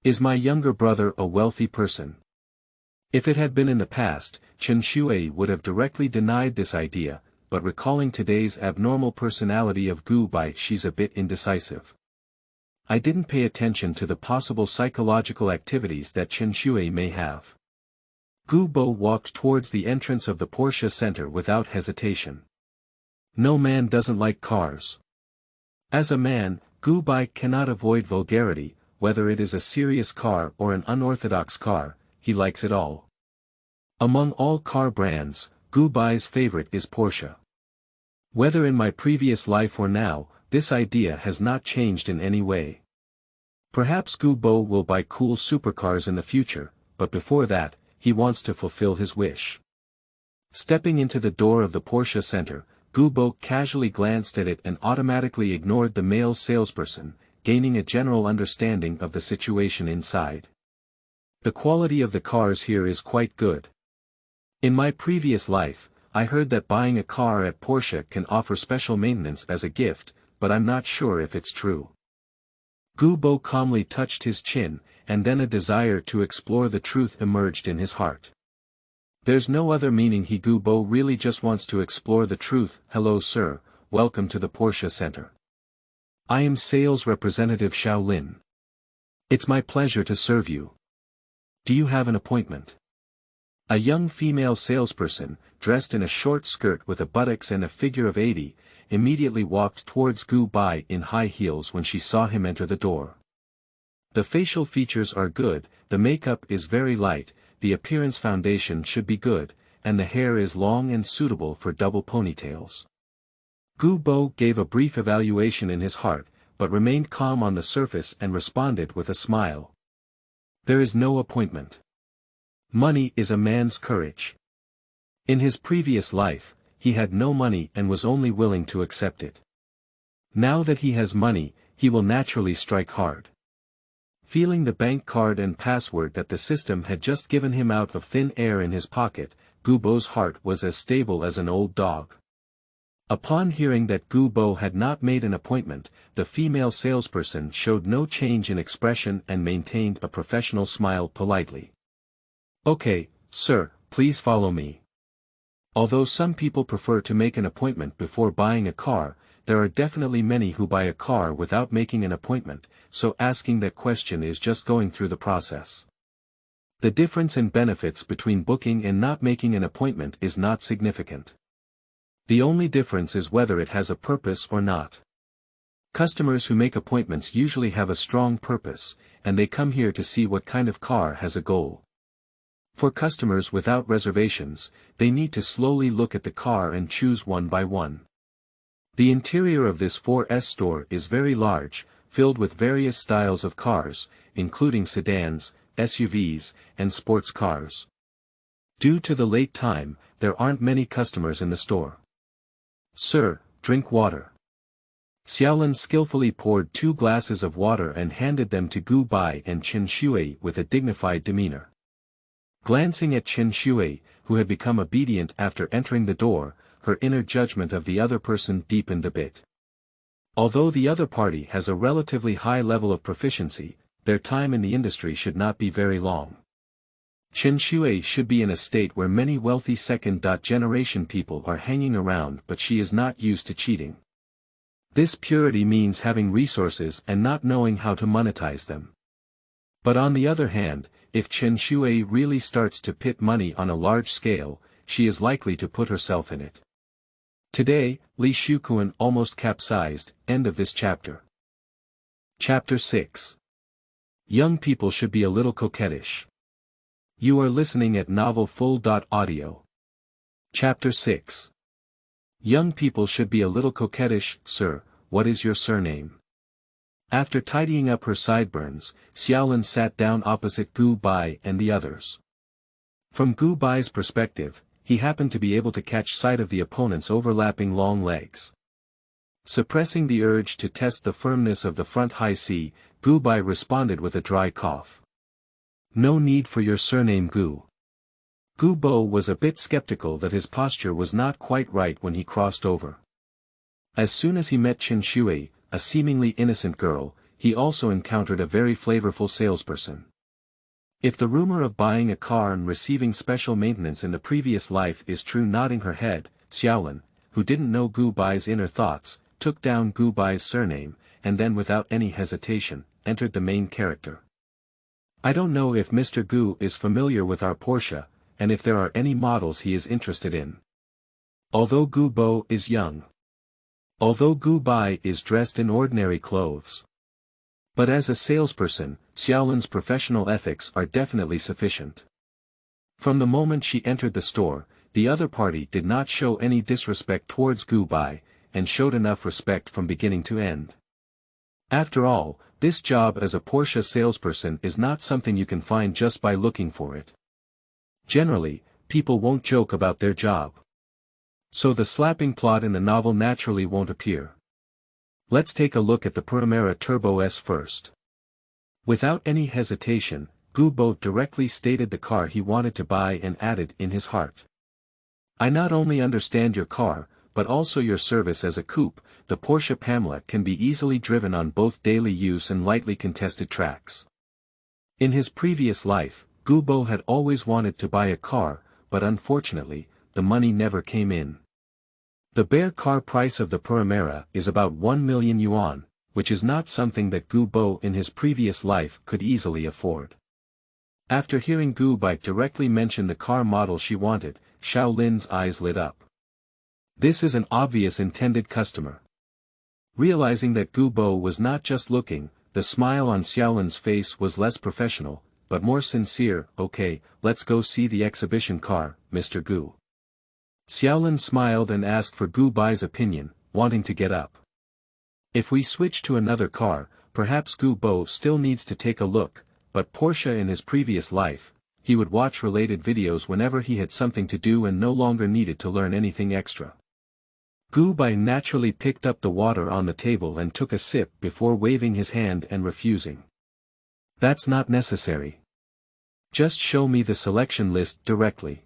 Is my younger brother a wealthy person? If it had been in the past, Chen Shui would have directly denied this idea, but recalling today's abnormal personality of Gu Bai, she's a bit indecisive. I didn't pay attention to the possible psychological activities that Chen Shui may have. Gu Bo walked towards the entrance of the Porsche Center without hesitation. No man doesn't like cars. As a man, Gu Bai cannot avoid vulgarity, whether it is a serious car or an unorthodox car, he likes it all. Among all car brands, Gu Bai's favorite is Porsche. Whether in my previous life or now, this idea has not changed in any way. Perhaps Gu Bo will buy cool supercars in the future, but before that, he wants to fulfill his wish. Stepping into the door of the Porsche Center, Gu Bo casually glanced at it and automatically ignored the male salesperson, gaining a general understanding of the situation inside. The quality of the cars here is quite good. In my previous life, I heard that buying a car at Porsche can offer special maintenance as a gift, but I'm not sure if it's true. Gu Bo calmly touched his chin, and then a desire to explore the truth emerged in his heart. There's no other meaning. Gu Bo really just wants to explore the truth. Hello sir, welcome to the Porsche Center. I am sales representative Shaolin. It's my pleasure to serve you. Do you have an appointment? A young female salesperson, dressed in a short skirt with a buttocks and a figure of 80, immediately walked towards Gu Bai in high heels when she saw him enter the door. The facial features are good, the makeup is very light, the appearance foundation should be good, and the hair is long and suitable for double ponytails. Gu Bo gave a brief evaluation in his heart, but remained calm on the surface and responded with a smile. There is no appointment. Money is a man's courage. In his previous life, he had no money and was only willing to accept it. Now that he has money, he will naturally strike hard. Feeling the bank card and password that the system had just given him out of thin air in his pocket, Gu Bo's heart was as stable as an old dog. Upon hearing that Gu Bo had not made an appointment, the female salesperson showed no change in expression and maintained a professional smile politely. "Okay, sir, please follow me." Although some people prefer to make an appointment before buying a car, there are definitely many who buy a car without making an appointment, so asking that question is just going through the process. The difference in benefits between booking and not making an appointment is not significant. The only difference is whether it has a purpose or not. Customers who make appointments usually have a strong purpose, and they come here to see what kind of car has a goal. For customers without reservations, they need to slowly look at the car and choose one by one. The interior of this 4S store is very large, filled with various styles of cars, including sedans, SUVs, and sports cars. Due to the late time, there aren't many customers in the store. "Sir, drink water." Xiaolin skillfully poured 2 glasses of water and handed them to Gu Bai and Chen Shui with a dignified demeanor. Glancing at Chen Shui, who had become obedient after entering the door, her inner judgment of the other person deepened a bit. Although the other party has a relatively high level of proficiency, their time in the industry should not be very long. Chen Shui should be in a state where many wealthy second-generation people are hanging around, but she is not used to cheating. This purity means having resources and not knowing how to monetize them. But on the other hand, if Chen Shui really starts to pit money on a large scale, she is likely to put herself in it. Today, Li Shukuan almost capsized. End of this chapter. Chapter 6. Young people should be a little coquettish. You are listening at novelfull.audio. Chapter 6. Young people should be a little coquettish. Sir, what is your surname? After tidying up her sideburns, Xiaolin sat down opposite Gu Bai and the others. From Gu Bai's perspective, he happened to be able to catch sight of the opponent's overlapping long legs. Suppressing the urge to test the firmness of the front high C, Gu Bai responded with a dry cough. "No need for your surname, Gu." Gu Bo was a bit skeptical that his posture was not quite right when he crossed over. As soon as he met Chen Shui, a seemingly innocent girl, he also encountered a very flavorful salesperson. If the rumor of buying a car and receiving special maintenance in the previous life is true, nodding her head, Xiaolin, who didn't know Gu Bai's inner thoughts, took down Gu Bai's surname, and then without any hesitation, entered the main character. "I don't know if Mr. Gu is familiar with our Porsche, and if there are any models he is interested in." Although Gu Bo is young. Although Gu Bai is dressed in ordinary clothes. But as a salesperson, Xiaolin's professional ethics are definitely sufficient. From the moment she entered the store, the other party did not show any disrespect towards Gu Bai, and showed enough respect from beginning to end. After all, this job as a Porsche salesperson is not something you can find just by looking for it. Generally, people won't joke about their job. So the slapping plot in the novel naturally won't appear. Let's take a look at the Panamera Turbo S first. Without any hesitation, Gu Bo directly stated the car he wanted to buy and added in his heart. "I not only understand your car, but also your service as a coupe. The Porsche Pamela can be easily driven on both daily use and lightly contested tracks." In his previous life, Gu Bo had always wanted to buy a car, but unfortunately, the money never came in. The bare car price of the Panamera is about 1 million yuan, which is not something that Gu Bo in his previous life could easily afford. After hearing Gu Bai directly mention the car model she wanted, Xiaolin's eyes lit up. This is an obvious intended customer. Realizing that Gu Bo was not just looking, the smile on Xiaolin's face was less professional, but more sincere. "Okay, let's go see the exhibition car, Mr. Gu." Xiaolin smiled and asked for Gu Bai's opinion, wanting to get up. If we switch to another car, perhaps Gu Bo still needs to take a look, but Porsche in his previous life, he would watch related videos whenever he had something to do and no longer needed to learn anything extra. Gu Bai naturally picked up the water on the table and took a sip before waving his hand and refusing. That's not necessary. Just show me the selection list directly.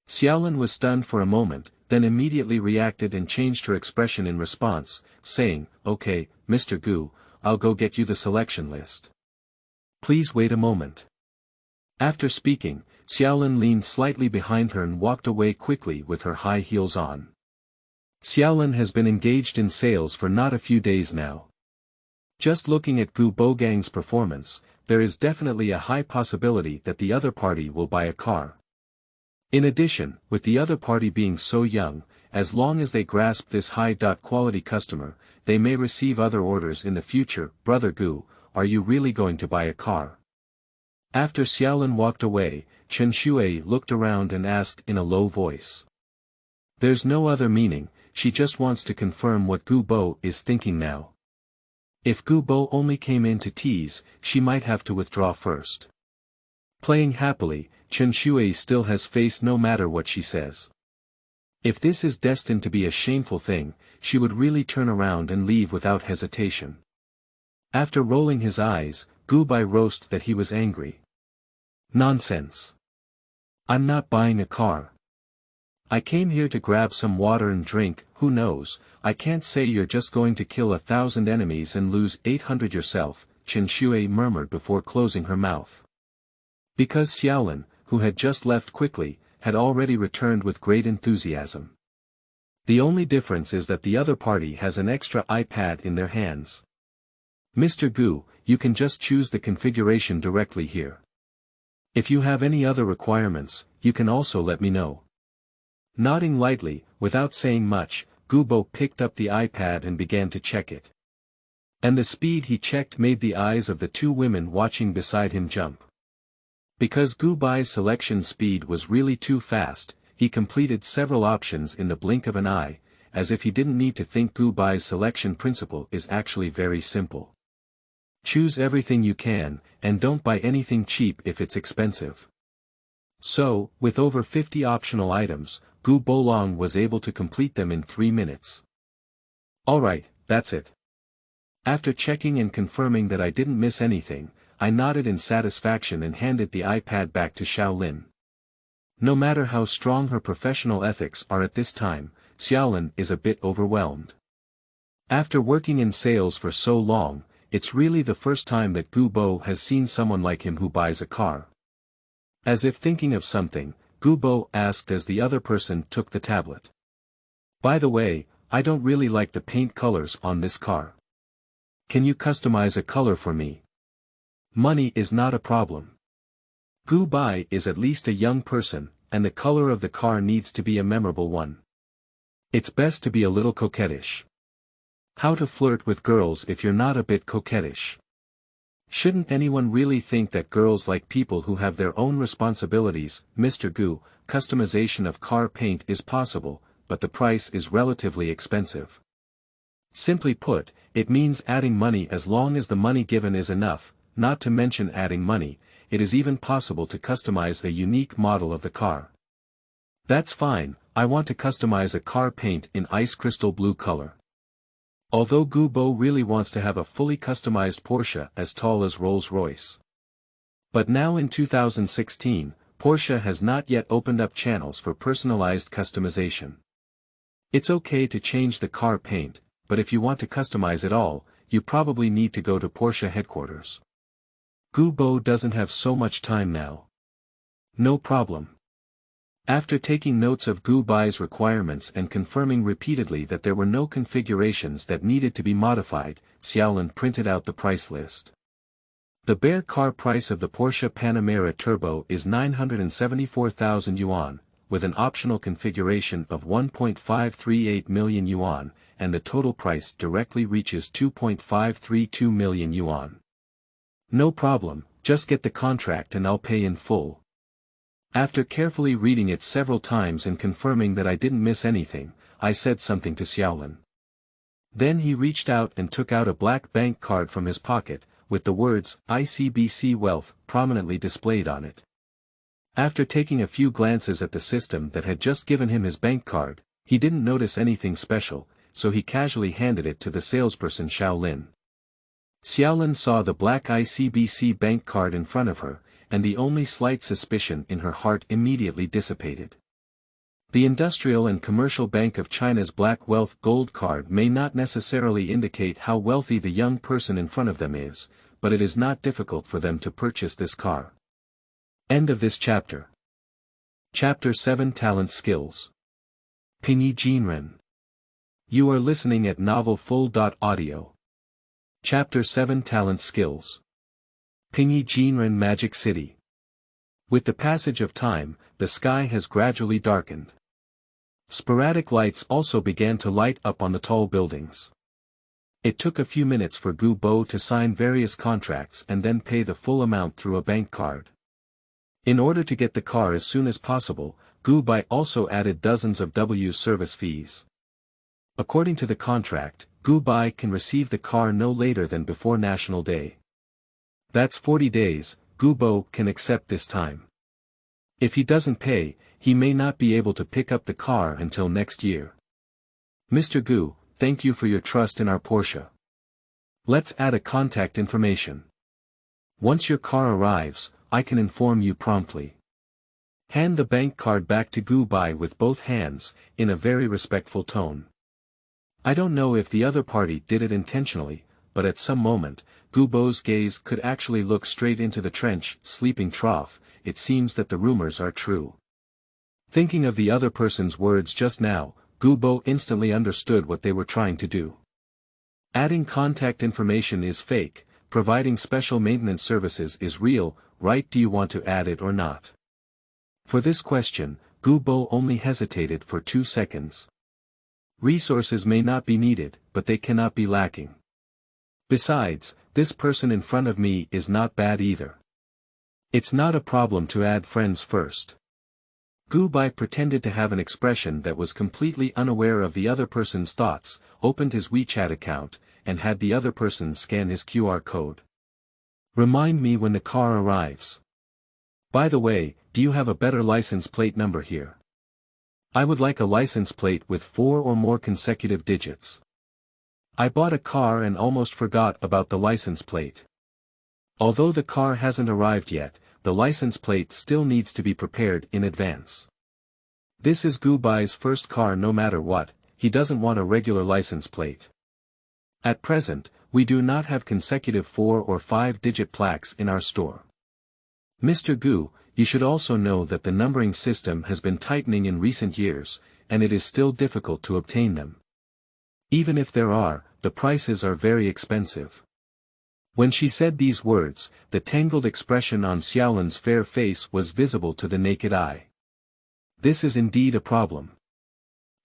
Xiaolin was stunned for a moment, then immediately reacted and changed her expression in response, saying, "Okay, Mr. Gu, I'll go get you the selection list. Please wait a moment." After speaking, Xiaolin leaned slightly behind her and walked away quickly with her high heels on. Xiaolin has been engaged in sales for not a few days now. Just looking at Gu Bogang's performance, there is definitely a high possibility that the other party will buy a car. In addition, with the other party being so young, as long as they grasp this high-quality customer, they may receive other orders in the future. Brother Gu, are you really going to buy a car? After Xiaolin walked away, Chen Shui looked around and asked in a low voice. There's no other meaning, she just wants to confirm what Gu Bo is thinking now. If Gu Bo only came in to tease, she might have to withdraw first. Playing happily, Chen Shui still has face no matter what she says. If this is destined to be a shameful thing, she would really turn around and leave without hesitation. After rolling his eyes, Gu Bai roasted that he was angry. Nonsense. I'm not buying a car. I came here to grab some water and drink. Who knows, I can't say you're just going to kill 1,000 enemies and lose 800 yourself, Chen Shui murmured before closing her mouth. Because Xiaolin, who had just left quickly, had already returned with great enthusiasm. The only difference is that the other party has an extra iPad in their hands. Mr. Gu, you can just choose the configuration directly here. If you have any other requirements, you can also let me know. Nodding lightly, without saying much, Gu Bo picked up the iPad and began to check it. And the speed he checked made the eyes of the two women watching beside him jump. Because Gu Bai's selection speed was really too fast, he completed several options in the blink of an eye, as if he didn't need to think. Gu Bai's selection principle is actually very simple. Choose everything you can, and don't buy anything cheap if it's expensive. So, with over 50 optional items, Gu Bolong was able to complete them in 3 minutes. Alright, that's it. After checking and confirming that I didn't miss anything, I nodded in satisfaction and handed the iPad back to Xiaolin. No matter how strong her professional ethics are at this time, Xiaolin is a bit overwhelmed. After working in sales for so long, it's really the first time that Gu Bo has seen someone like him who buys a car. As if thinking of something, Gu Bo asked as the other person took the tablet. By the way, I don't really like the paint colors on this car. Can you customize a color for me? Money is not a problem. Gu Bai is at least a young person, and the color of the car needs to be a memorable one. It's best to be a little coquettish. How to flirt with girls if you're not a bit coquettish? Shouldn't anyone really think that girls like people who have their own responsibilities? Mr. Gu, customization of car paint is possible, but the price is relatively expensive. Simply put, it means adding money as long as the money given is enough, not to mention adding money. It is even possible to customize a unique model of the car. That's fine, I want to customize a car paint in ice crystal blue color. Although Gu Bo really wants to have a fully customized Porsche as tall as Rolls-Royce. But now in 2016, Porsche has not yet opened up channels for personalized customization. It's okay to change the car paint, but if you want to customize it all, you probably need to go to Porsche headquarters. Gu Bo doesn't have so much time now. No problem. After taking notes of Gu Bai's requirements and confirming repeatedly that there were no configurations that needed to be modified, Xiaolin printed out the price list. The bare car price of the Porsche Panamera Turbo is 974,000 yuan, with an optional configuration of 1.538 million yuan, and the total price directly reaches 2.532 million yuan. No problem, just get the contract and I'll pay in full. After carefully reading it several times and confirming that I didn't miss anything, I said something to Xiaolin. Then he reached out and took out a black bank card from his pocket, with the words, ICBC Wealth, prominently displayed on it. After taking a few glances at the system that had just given him his bank card, he didn't notice anything special, so he casually handed it to the salesperson Xiaolin. Xiaolin saw the black ICBC bank card in front of her, and the only slight suspicion in her heart immediately dissipated. The Industrial and Commercial Bank of China's Black Wealth Gold card may not necessarily indicate how wealthy the young person in front of them is, but it is not difficult for them to purchase this car. End of this chapter. Chapter 7 Talent Skills. Pingyi Jinren. You are listening at novelfull.audio. Chapter 7 Talent Skills. Pingyi Jinren Magic City. With the passage of time, the sky has gradually darkened. Sporadic lights also began to light up on the tall buildings. It took a few minutes for Gu Bo to sign various contracts and then pay the full amount through a bank card. In order to get the car as soon as possible, Gu Bai also added dozens of service fees. According to the contract, Gu Bai can receive the car no later than before National Day. That's 40 days, Gu Bo can accept this time. If he doesn't pay, he may not be able to pick up the car until next year. Mr. Gu, thank you for your trust in our Porsche. Let's add a contact information. Once your car arrives, I can inform you promptly. Hand the bank card back to Gu Bai with both hands, in a very respectful tone. I don't know if the other party did it intentionally, but at some moment, Gu Bo's gaze could actually look straight into the trench, sleeping trough. It seems that the rumors are true. Thinking of the other person's words just now, Gu Bo instantly understood what they were trying to do. Adding contact information is fake, providing special maintenance services is real, right? Do you want to add it or not? For this question, Gu Bo only hesitated for 2 seconds. Resources may not be needed, but they cannot be lacking. Besides, this person in front of me is not bad either. It's not a problem to add friends first. Gu Bai pretended to have an expression that was completely unaware of the other person's thoughts, opened his WeChat account, and had the other person scan his QR code. Remind me when the car arrives. By the way, do you have a better license plate number here? I would like a license plate with 4 or more consecutive digits. I bought a car and almost forgot about the license plate. Although the car hasn't arrived yet, the license plate still needs to be prepared in advance. This is Gu Bai's first car no matter what, he doesn't want a regular license plate. At present, we do not have consecutive 4 or 5-digit plaques in our store. Mr. Gu, you should also know that the numbering system has been tightening in recent years, and it is still difficult to obtain them. Even if there are, the prices are very expensive. When she said these words, the tangled expression on Xiaolin's fair face was visible to the naked eye. This is indeed a problem.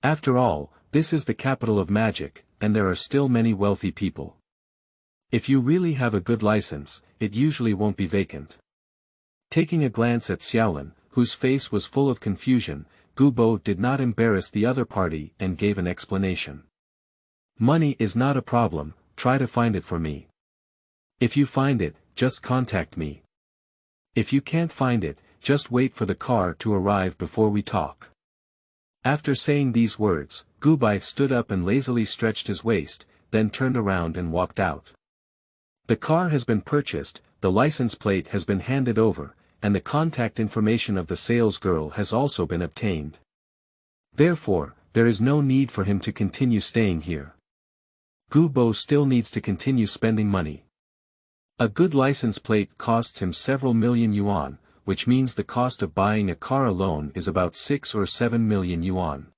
After all, this is the capital of magic, and there are still many wealthy people. If you really have a good license, it usually won't be vacant. Taking a glance at Xiaolin, whose face was full of confusion, Gu Bo did not embarrass the other party and gave an explanation. Money is not a problem, try to find it for me. If you find it, just contact me. If you can't find it, just wait for the car to arrive before we talk. After saying these words, Gu Bai stood up and lazily stretched his waist, then turned around and walked out. The car has been purchased, the license plate has been handed over, and the contact information of the sales girl has also been obtained. Therefore, there is no need for him to continue staying here. Gu Bo still needs to continue spending money. A good license plate costs him several million yuan, which means the cost of buying a car alone is about 6 or 7 million yuan.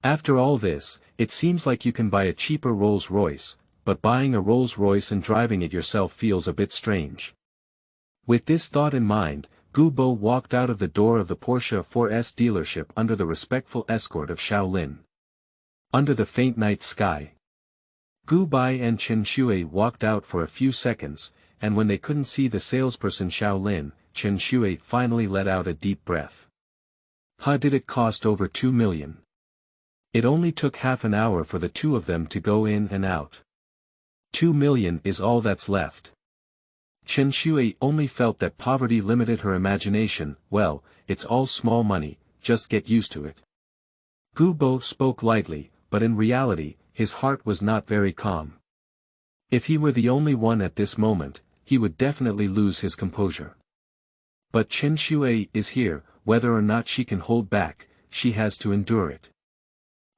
After all this, it seems like you can buy a cheaper Rolls-Royce, but buying a Rolls-Royce and driving it yourself feels a bit strange. With this thought in mind, Gu Bo walked out of the door of the Porsche 4S dealership under the respectful escort of Xiaolin. Under the faint night sky, Gu Bai and Chen Shui walked out for a few seconds, and when they couldn't see the salesperson Xiaolin, Chen Shui finally let out a deep breath. How did it cost over 2 million? It only took half an hour for the two of them to go in and out. 2 million is all that's left. Chen Shui only felt that poverty limited her imagination. Well, it's all small money, just get used to it. Gu Bo spoke lightly, but in reality, his heart was not very calm. If he were the only one at this moment, he would definitely lose his composure. But Chen Shui is here, whether or not she can hold back, she has to endure it.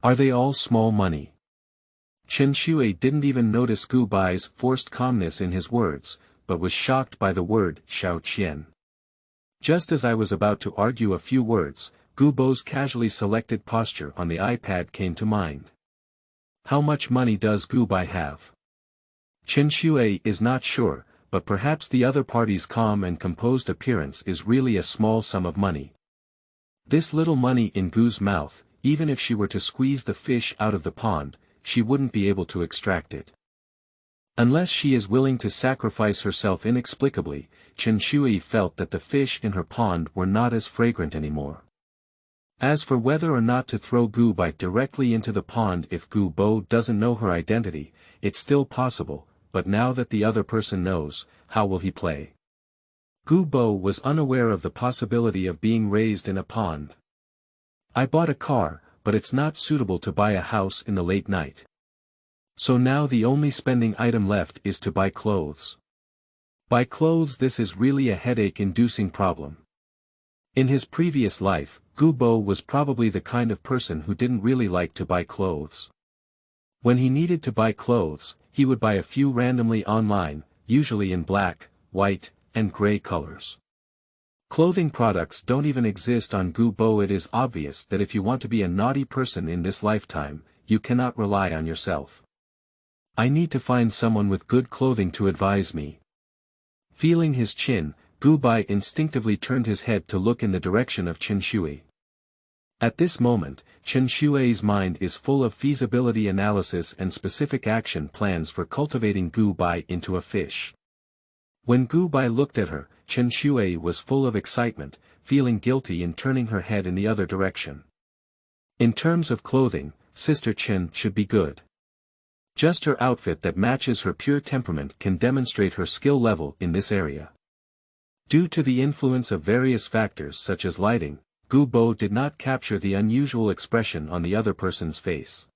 Are they all small money? Chen Shui didn't even notice Gu Bai's forced calmness in his words, but was shocked by the word Xiao Qian. Just as I was about to argue a few words, Gu Bo's casually selected posture on the iPad came to mind. How much money does Gu Bai have? Chen Shui is not sure, but perhaps the other party's calm and composed appearance is really a small sum of money. This little money in Gu's mouth, even if she were to squeeze the fish out of the pond, she wouldn't be able to extract it. Unless she is willing to sacrifice herself inexplicably, Chen Shui felt that the fish in her pond were not as fragrant anymore. As for whether or not to throw Gu Bai directly into the pond if Gu Bo doesn't know her identity, it's still possible, but now that the other person knows, how will he play? Gu Bo was unaware of the possibility of being raised in a pond. I bought a car, but it's not suitable to buy a house in the late night. So now the only spending item left is to buy clothes. Buy clothes. This is really a headache-inducing problem. In his previous life, Gu Bo was probably the kind of person who didn't really like to buy clothes. When he needed to buy clothes, he would buy a few randomly online, usually in black, white, and gray colors. Clothing products don't even exist on Gu Bo. It is obvious that if you want to be a naughty person in this lifetime, you cannot rely on yourself. I need to find someone with good clothing to advise me. Feeling his chin, Gu Bai instinctively turned his head to look in the direction of Chen Shui. At this moment, Chen Shui's mind is full of feasibility analysis and specific action plans for cultivating Gu Bai into a fish. When Gu Bai looked at her, Chen Shui was full of excitement, feeling guilty in turning her head in the other direction. In terms of clothing, Sister Chen should be good. Just her outfit that matches her pure temperament can demonstrate her skill level in this area. Due to the influence of various factors such as lighting, Gu Bo did not capture the unusual expression on the other person's face.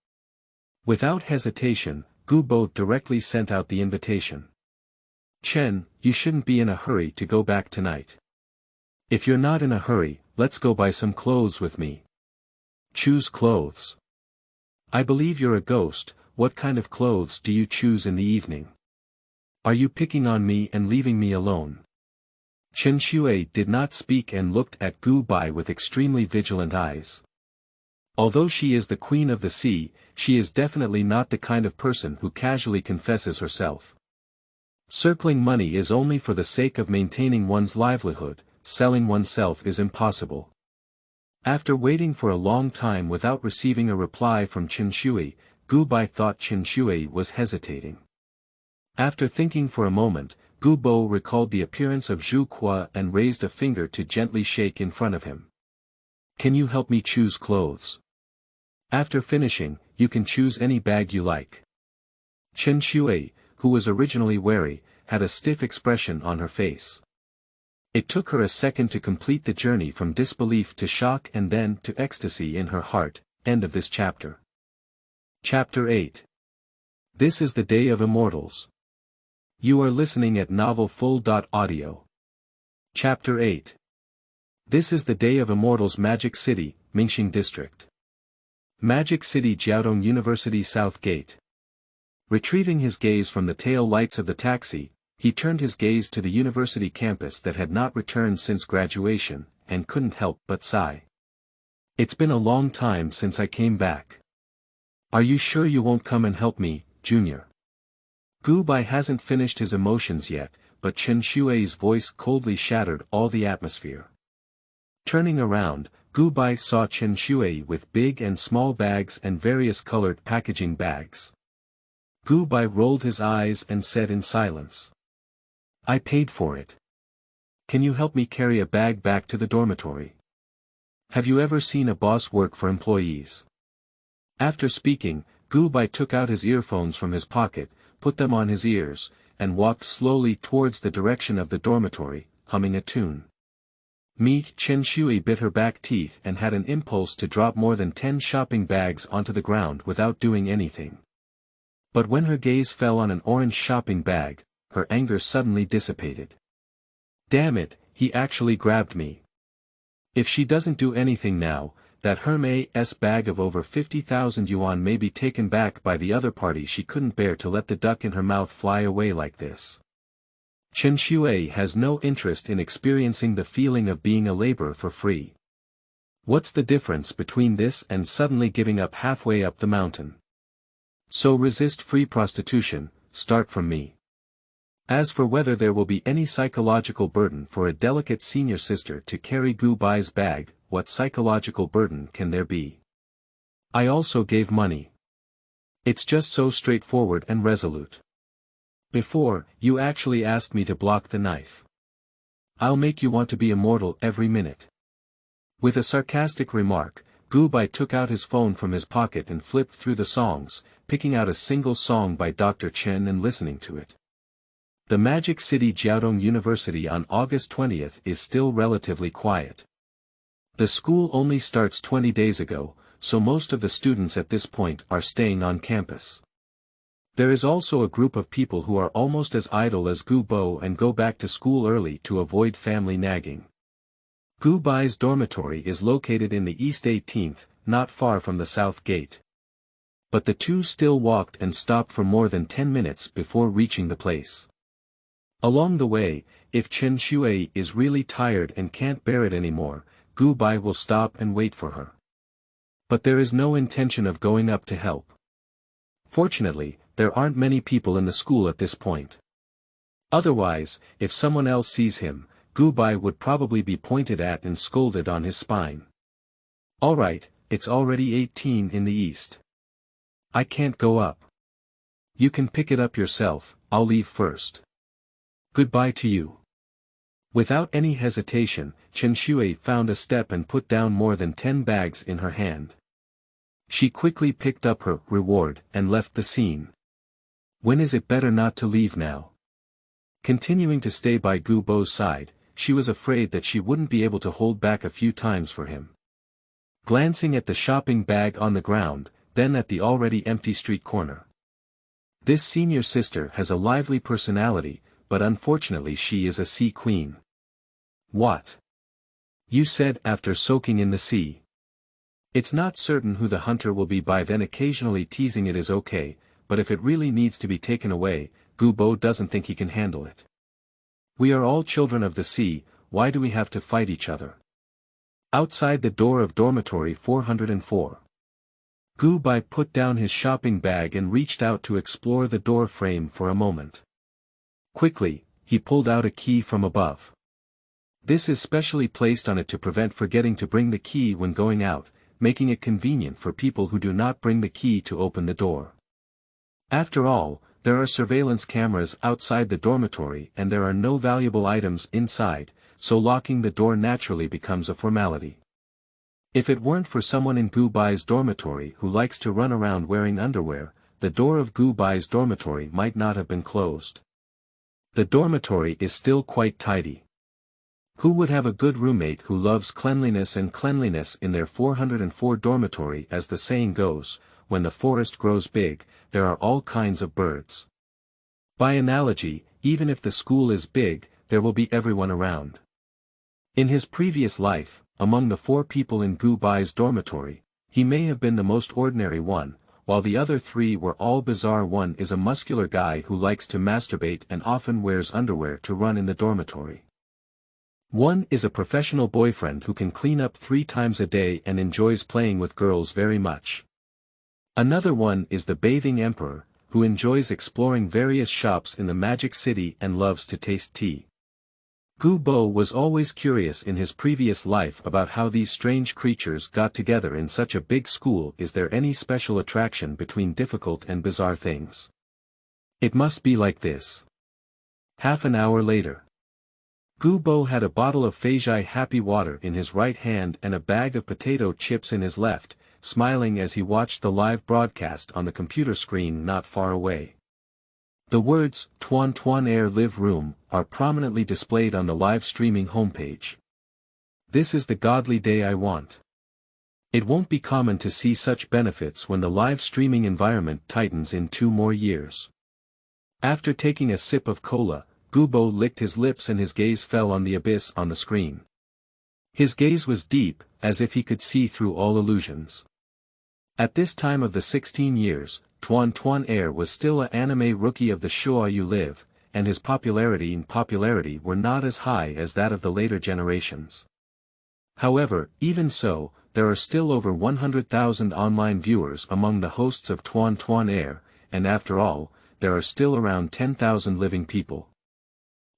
Without hesitation, Gu Bo directly sent out the invitation. Chen, you shouldn't be in a hurry to go back tonight. If you're not in a hurry, let's go buy some clothes with me. Choose clothes. I believe you're a ghost. What kind of clothes do you choose in the evening? Are you picking on me and leaving me alone? Chen Shui did not speak and looked at Gu Bai with extremely vigilant eyes. Although she is the queen of the sea, she is definitely not the kind of person who casually confesses herself. Circling money is only for the sake of maintaining one's livelihood, selling oneself is impossible. After waiting for a long time without receiving a reply from Chen Shui, Gu Bai thought Chen Shui was hesitating. After thinking for a moment, Gu Bo recalled the appearance of Zhu Qua and raised a finger to gently shake in front of him. Can you help me choose clothes? After finishing, you can choose any bag you like. Chen Shui, who was originally wary, had a stiff expression on her face. It took her a second to complete the journey from disbelief to shock and then to ecstasy in her heart. End of this chapter. Chapter 8. This is the Day of Immortals. You are listening at novelfull.audio. Chapter 8. This is the Day of Immortals. Magic City, Mingxing District. Magic City, Jiaodong University South Gate. Retrieving his gaze from the tail lights of the taxi, he turned his gaze to the university campus that had not returned since graduation, and couldn't help but sigh. It's been a long time since I came back. Are you sure you won't come and help me, Junior? Gu Bai hasn't finished his emotions yet, but Chen Shui's voice coldly shattered all the atmosphere. Turning around, Gu Bai saw Chen Shui with big and small bags and various colored packaging bags. Gu Bai rolled his eyes and said in silence. I paid for it. Can you help me carry a bag back to the dormitory? Have you ever seen a boss work for employees? After speaking, Gu Bai took out his earphones from his pocket, put them on his ears, and walked slowly towards the direction of the dormitory, humming a tune. Chen Shui bit her back teeth and had an impulse to drop more than 10 shopping bags onto the ground without doing anything. But when her gaze fell on an orange shopping bag, her anger suddenly dissipated. Damn it, he actually grabbed me. If she doesn't do anything now, that Hermes' bag of over 50,000 yuan may be taken back by the other party. She couldn't bear to let the duck in her mouth fly away like this. Chen Shui has no interest in experiencing the feeling of being a laborer for free. What's the difference between this and suddenly giving up halfway up the mountain? So resist free prostitution, start from me. As for whether there will be any psychological burden for a delicate senior sister to carry Gu Bai's bag, what psychological burden can there be? I also gave money. It's just so straightforward and resolute. Before, you actually asked me to block the knife. I'll make you want to be immortal every minute. With a sarcastic remark, Gu Bai took out his phone from his pocket and flipped through the songs, picking out a single song by Dr. Chen and listening to it. The Magic City Jiaodong University on August 20th is still relatively quiet. The school only starts 20 days ago, so most of the students at this point are staying on campus. There is also a group of people who are almost as idle as Gu Bo and go back to school early to avoid family nagging. Gu Bai's dormitory is located in the East 18th, not far from the South Gate. But the two still walked and stopped for more than 10 minutes before reaching the place. Along the way, if Chen Shui is really tired and can't bear it anymore, Gu Bai will stop and wait for her. But there is no intention of going up to help. Fortunately, there aren't many people in the school at this point. Otherwise, if someone else sees him, Gu Bai would probably be pointed at and scolded on his spine. Alright, it's already 18 in the east. I can't go up. You can pick it up yourself, I'll leave first. Goodbye to you. Without any hesitation, Chen Shui found a step and put down more than 10 bags in her hand. She quickly picked up her reward and left the scene. When is it better not to leave now? Continuing to stay by Gu Bo's side, she was afraid that she wouldn't be able to hold back a few times for him. Glancing at the shopping bag on the ground, then at the already empty street corner. This senior sister has a lively personality, but unfortunately she is a sea queen. What? You said after soaking in the sea. It's not certain who the hunter will be by then. Occasionally teasing it is okay, but if it really needs to be taken away, Gu Bo doesn't think he can handle it. We are all children of the sea, why do we have to fight each other? Outside the door of dormitory 404. Gu Bai put down his shopping bag and reached out to explore the door frame for a moment. Quickly, he pulled out a key from above. This is specially placed on it to prevent forgetting to bring the key when going out, making it convenient for people who do not bring the key to open the door. After all, there are surveillance cameras outside the dormitory and there are no valuable items inside, so locking the door naturally becomes a formality. If it weren't for someone in Gu Bai's dormitory who likes to run around wearing underwear, the door of Gu Bai's dormitory might not have been closed. The dormitory is still quite tidy. Who would have a good roommate who loves cleanliness and cleanliness in their 404 dormitory? As the saying goes, when the forest grows big, there are all kinds of birds. By analogy, even if the school is big, there will be everyone around. In his previous life, among the 4 people in Gu Bai's dormitory, he may have been the most ordinary one, while the other 3 were all bizarre. One is a muscular guy who likes to masturbate and often wears underwear to run in the dormitory. One is a professional boyfriend who can clean up 3 times a day and enjoys playing with girls very much. Another one is the bathing emperor, who enjoys exploring various shops in the Magic City and loves to taste tea. Gu Bo was always curious in his previous life about how these strange creatures got together in such a big school. Is there any special attraction between difficult and bizarre things? It must be like this. Half an hour later. Gu Bo had a bottle of Feijai Happy Water in his right hand and a bag of potato chips in his left, smiling as he watched the live broadcast on the computer screen not far away. The words, Tuan Tuan Air Live Room, are prominently displayed on the live streaming homepage. This is the godly day I want. It won't be common to see such benefits when the live streaming environment tightens in 2 more years. After taking a sip of cola, Gubo licked his lips and his gaze fell on the abyss on the screen. His gaze was deep, as if he could see through all illusions. At this time of the 16 years, Tuan Air was still an anime rookie of the Showa you live, and his popularity and popularity were not as high as that of the later generations. However, even so, there are still over 100,000 online viewers among the hosts of Tuan Air, and after all, there are still around 10,000 living people.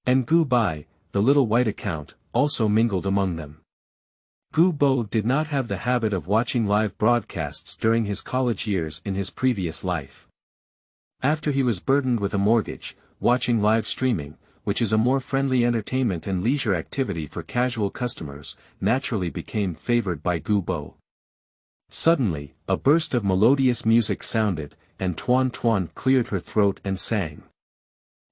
And Gu Bai, the little white account, also mingled among them. Gu Bo did not have the habit of watching live broadcasts during his college years in his previous life. After he was burdened with a mortgage, watching live streaming, which is a more friendly entertainment and leisure activity for casual customers, naturally became favored by Gu Bo. Suddenly, a burst of melodious music sounded, and Tuan cleared her throat and sang.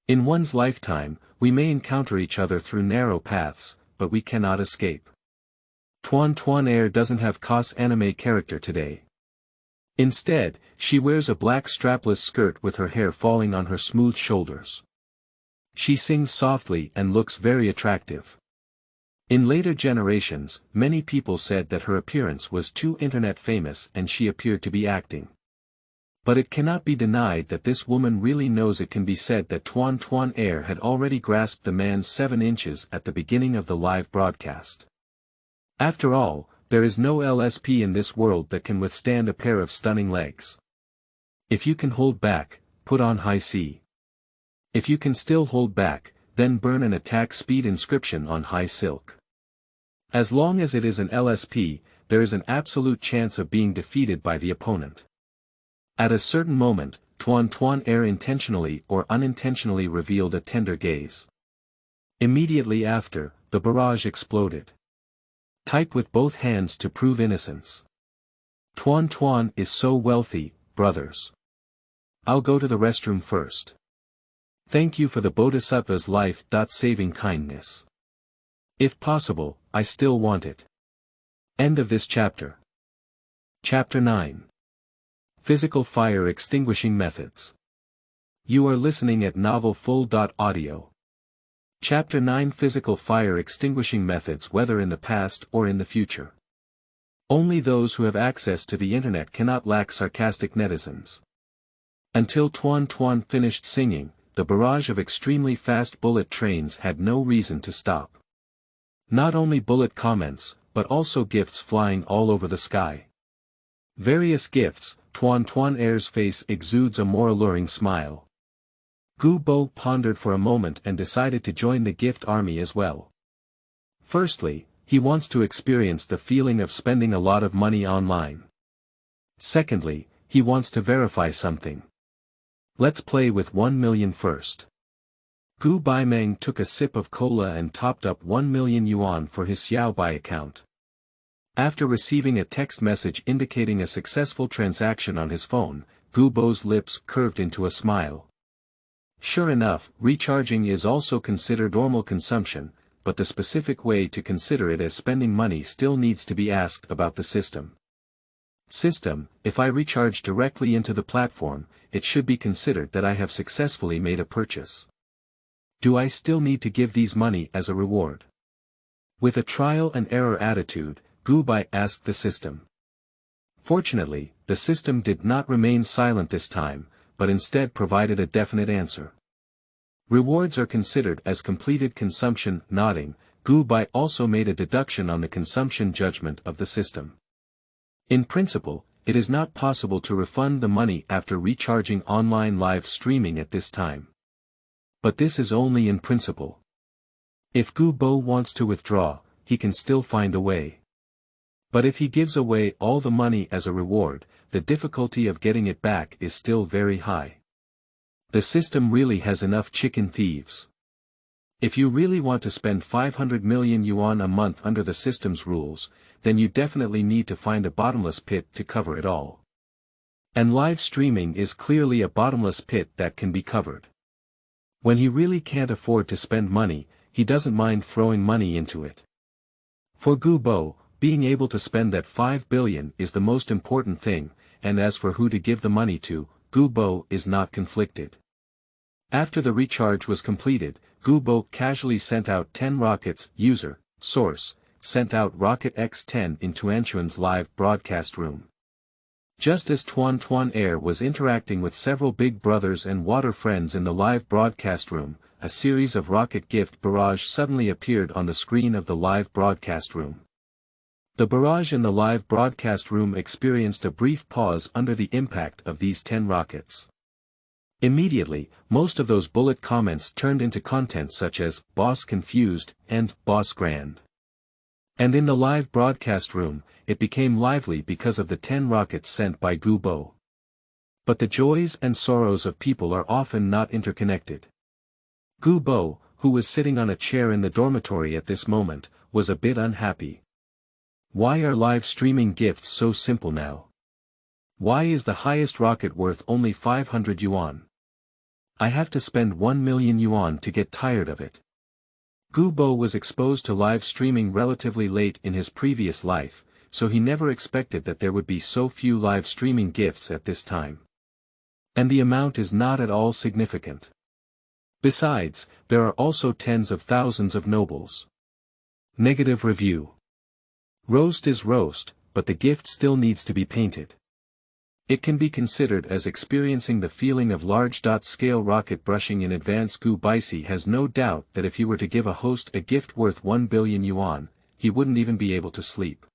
In one's lifetime, we may encounter each other through narrow paths, but we cannot escape. Tuan Air doesn't have cos anime character today. Instead, she wears a black strapless skirt with her hair falling on her smooth shoulders. She sings softly and looks very attractive. In later generations, many people said that her appearance was too internet famous and she appeared to be acting. But it cannot be denied that this woman really knows. It can be said that Tuan Air had already grasped the man's 7 inches at the beginning of the live broadcast. After all, there is no LSP in this world that can withstand a pair of stunning legs. If you can hold back, put on high C. If you can still hold back, then burn an attack speed inscription on high silk. As long as it is an LSP, there is an absolute chance of being defeated by the opponent. At a certain moment, Tuan Air intentionally or unintentionally revealed a tender gaze. Immediately after, the barrage exploded. Type with both hands to prove innocence. Tuan is so wealthy, brothers. I'll go to the restroom first. Thank you for the Bodhisattva's life. Saving kindness. If possible, I still want it. End of this chapter. Chapter 9. Physical Fire Extinguishing Methods. You are listening at novelfull.audio. Chapter 9 Physical Fire Extinguishing Methods. Whether in the past or in the future. Only those who have access to the internet cannot lack sarcastic netizens. Until Tuan finished singing, the barrage of extremely fast bullet trains had no reason to stop. Not only bullet comments, but also gifts flying all over the sky. Various gifts. Tuan Air's face exudes a more alluring smile. Gu Bo pondered for a moment and decided to join the gift army as well. Firstly, he wants to experience the feeling of spending a lot of money online. Secondly, he wants to verify something. Let's play with 1 million first. Gu Baimeng took a sip of cola and topped up 1 million yuan for his Xiaobai account. After receiving a text message indicating a successful transaction on his phone, Gu Bo's lips curved into a smile. Sure enough, recharging is also considered normal consumption, but the specific way to consider it as spending money still needs to be asked about the system. System, if I recharge directly into the platform, it should be considered that I have successfully made a purchase. Do I still need to give these money as a reward? With a trial and error attitude, Gu Bai asked the system. Fortunately, the system did not remain silent this time, but instead provided a definite answer. Rewards are considered as completed consumption. Nodding, Gu Bai also made a deduction on the consumption judgment of the system. In principle, it is not possible to refund the money after recharging online live streaming at this time. But this is only in principle. If Gu Bo wants to withdraw, he can still find a way. But if he gives away all the money as a reward, the difficulty of getting it back is still very high. The system really has enough chicken thieves. If you really want to spend 500 million yuan a month under the system's rules, then you definitely need to find a bottomless pit to cover it all. And live streaming is clearly a bottomless pit that can be covered. When he really can't afford to spend money, he doesn't mind throwing money into it. For Gu Bo, being able to spend that 5 billion is the most important thing, and as for who to give the money to, Gu Bo is not conflicted. After the recharge was completed, Gu Bo casually sent out 10 rockets. User, source, sent out rocket X10 into Anchuan's live broadcast room. Just as Tuan Air was interacting with several Big Brothers and water friends in the live broadcast room, a series of rocket gift barrage suddenly appeared on the screen of the live broadcast room. The barrage in the live broadcast room experienced a brief pause under the impact of these 10 rockets. Immediately, most of those bullet comments turned into content such as, "Boss confused," and "Boss grand." And in the live broadcast room, it became lively because of the 10 rockets sent by Gu Bo. But the joys and sorrows of people are often not interconnected. Gu Bo, who was sitting on a chair in the dormitory at this moment, was a bit unhappy. Why are live streaming gifts so simple now? Why is the highest rocket worth only 500 yuan? I have to spend 1 million yuan to get tired of it. Gu Bo was exposed to live streaming relatively late in his previous life, so he never expected that there would be so few live streaming gifts at this time. And the amount is not at all significant. Besides, there are also tens of thousands of nobles. Negative review. Roast is roast, but the gift still needs to be painted. It can be considered as experiencing the feeling of large-scale rocket brushing in advance. Gu Baisi has no doubt that if he were to give a host a gift worth 1 billion yuan, he wouldn't even be able to sleep.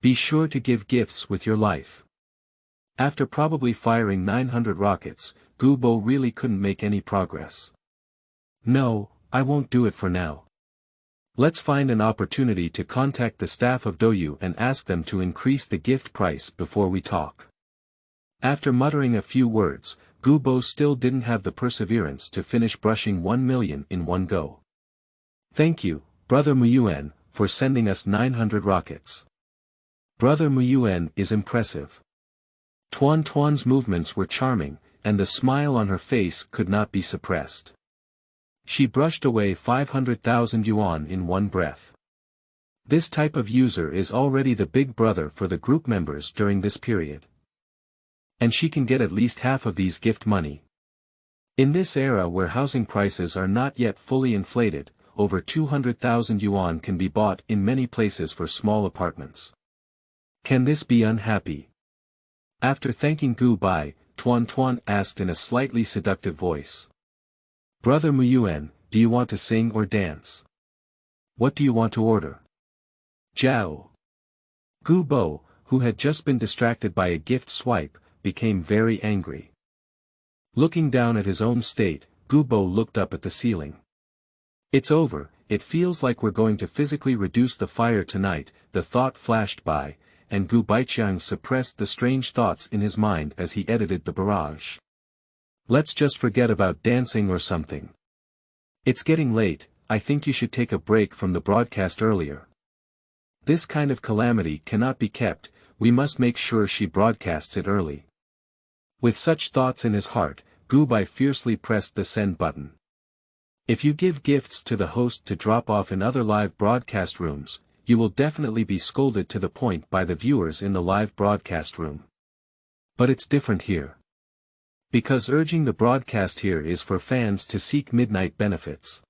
Be sure to give gifts with your life. After probably firing 900 rockets, Gu Bo really couldn't make any progress. No, I won't do it for now. Let's find an opportunity to contact the staff of Doyu and ask them to increase the gift price before we talk. After muttering a few words, Gu Bo still didn't have the perseverance to finish brushing 1 million in one go. Thank you, Brother Muyuan, for sending us 900 rockets. Brother Muyuan is impressive. Tuan's movements were charming, and the smile on her face could not be suppressed. She brushed away 500,000 yuan in one breath. This type of user is already the big brother for the group members during this period. And she can get at least half of these gift money. In this era where housing prices are not yet fully inflated, over 200,000 yuan can be bought in many places for small apartments. Can this be unhappy? After thanking Gu Bai, Tuan asked in a slightly seductive voice. Brother Muyuan, do you want to sing or dance? What do you want to order? Jiao. Gu Bo, who had just been distracted by a gift swipe, became very angry. Looking down at his own state, Gu Bo looked up at the ceiling. It's over, it feels like we're going to physically reduce the fire tonight, the thought flashed by, and Gu Baiqiang suppressed the strange thoughts in his mind as he edited the barrage. Let's just forget about dancing or something. It's getting late, I think you should take a break from the broadcast earlier. This kind of calamity cannot be kept, we must make sure she broadcasts it early. With such thoughts in his heart, Gu Bai fiercely pressed the send button. If you give gifts to the host to drop off in other live broadcast rooms, you will definitely be scolded to the point by the viewers in the live broadcast room. But it's different here. Because urging the broadcast here is for fans to seek midnight benefits.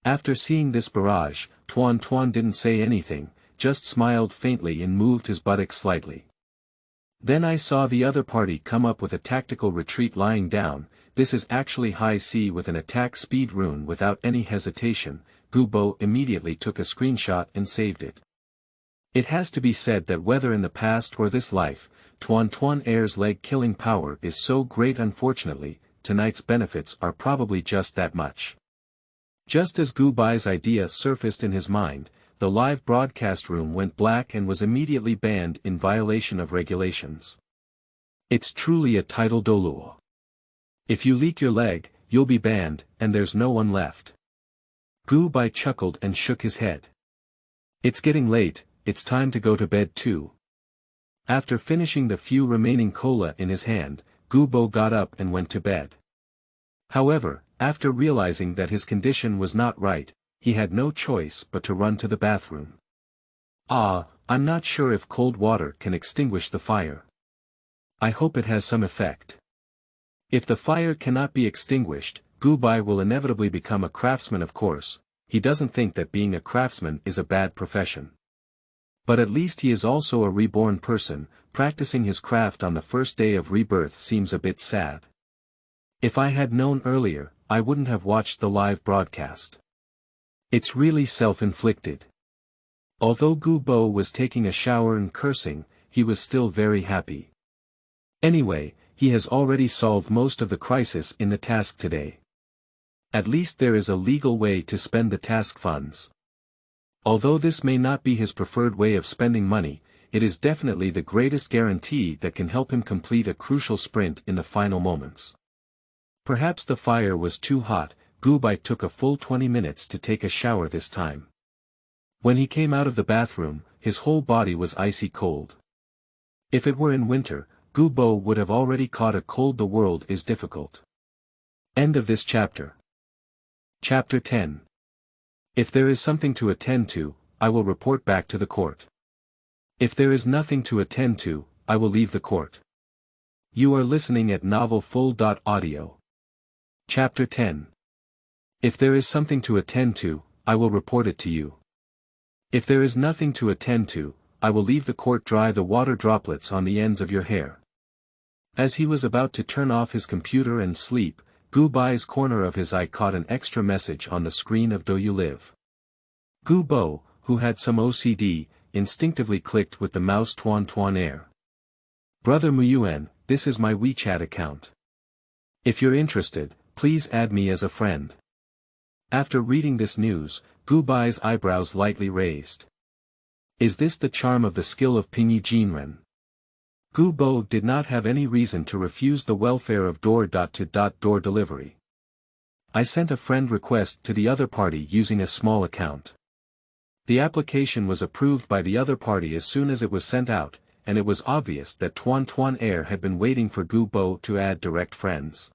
After seeing this barrage, Tuan didn't say anything, just smiled faintly and moved his buttocks slightly. Then I saw the other party come up with a tactical retreat lying down. This is actually high C with an attack speed rune without any hesitation. Gu Bo immediately took a screenshot and saved it. It has to be said that whether in the past or this life, Tuan Air's leg killing power is so great. Unfortunately, tonight's benefits are probably just that much. Just as Gu Bai's idea surfaced in his mind, the live broadcast room went black and was immediately banned in violation of regulations. It's truly a title doluo. If you leak your leg, you'll be banned, and there's no one left. Gu Bai chuckled and shook his head. It's getting late, it's time to go to bed too. After finishing the few remaining cola in his hand, Gu Bo got up and went to bed. However, after realizing that his condition was not right, he had no choice but to run to the bathroom. I'm not sure if cold water can extinguish the fire. I hope it has some effect. If the fire cannot be extinguished, Gu Bai will inevitably become a craftsman. Of course, he doesn't think that being a craftsman is a bad profession. But at least he is also a reborn person. Practicing his craft on the first day of rebirth seems a bit sad. If I had known earlier, I wouldn't have watched the live broadcast. It's really self-inflicted. Although Gu Bo was taking a shower and cursing, he was still very happy. Anyway, he has already solved most of the crisis in the task today. At least there is a legal way to spend the task funds. Although this may not be his preferred way of spending money, it is definitely the greatest guarantee that can help him complete a crucial sprint in the final moments. Perhaps the fire was too hot. Gu Bai took a full 20 minutes to take a shower this time. When he came out of the bathroom, his whole body was icy cold. If it were in winter, Gu Bo would have already caught a cold. The world is difficult. End of this chapter. Chapter 10. If there is something to attend to, I will report back to the court. If there is nothing to attend to, I will leave the court. You are listening at novelfull.audio. Chapter 10. If there is something to attend to, I will report it to you. If there is nothing to attend to, I will leave the court. Dry the water droplets on the ends of your hair. As he was about to turn off his computer and sleep, Gu Bai's corner of his eye caught an extra message on the screen of Do You Live. Gu Bo, who had some OCD, instinctively clicked with the mouse. Tuan Air. Brother Muyuan, this is my WeChat account. If you're interested, please add me as a friend. After reading this news, Gu Bai's eyebrows lightly raised. Is this the charm of the skill of Pingyi Jinren? Gu Bo did not have any reason to refuse the welfare of door-to-door delivery. I sent a friend request to the other party using a small account. The application was approved by the other party as soon as it was sent out, and it was obvious that Tuan Air had been waiting for Gu Bo to add direct friends.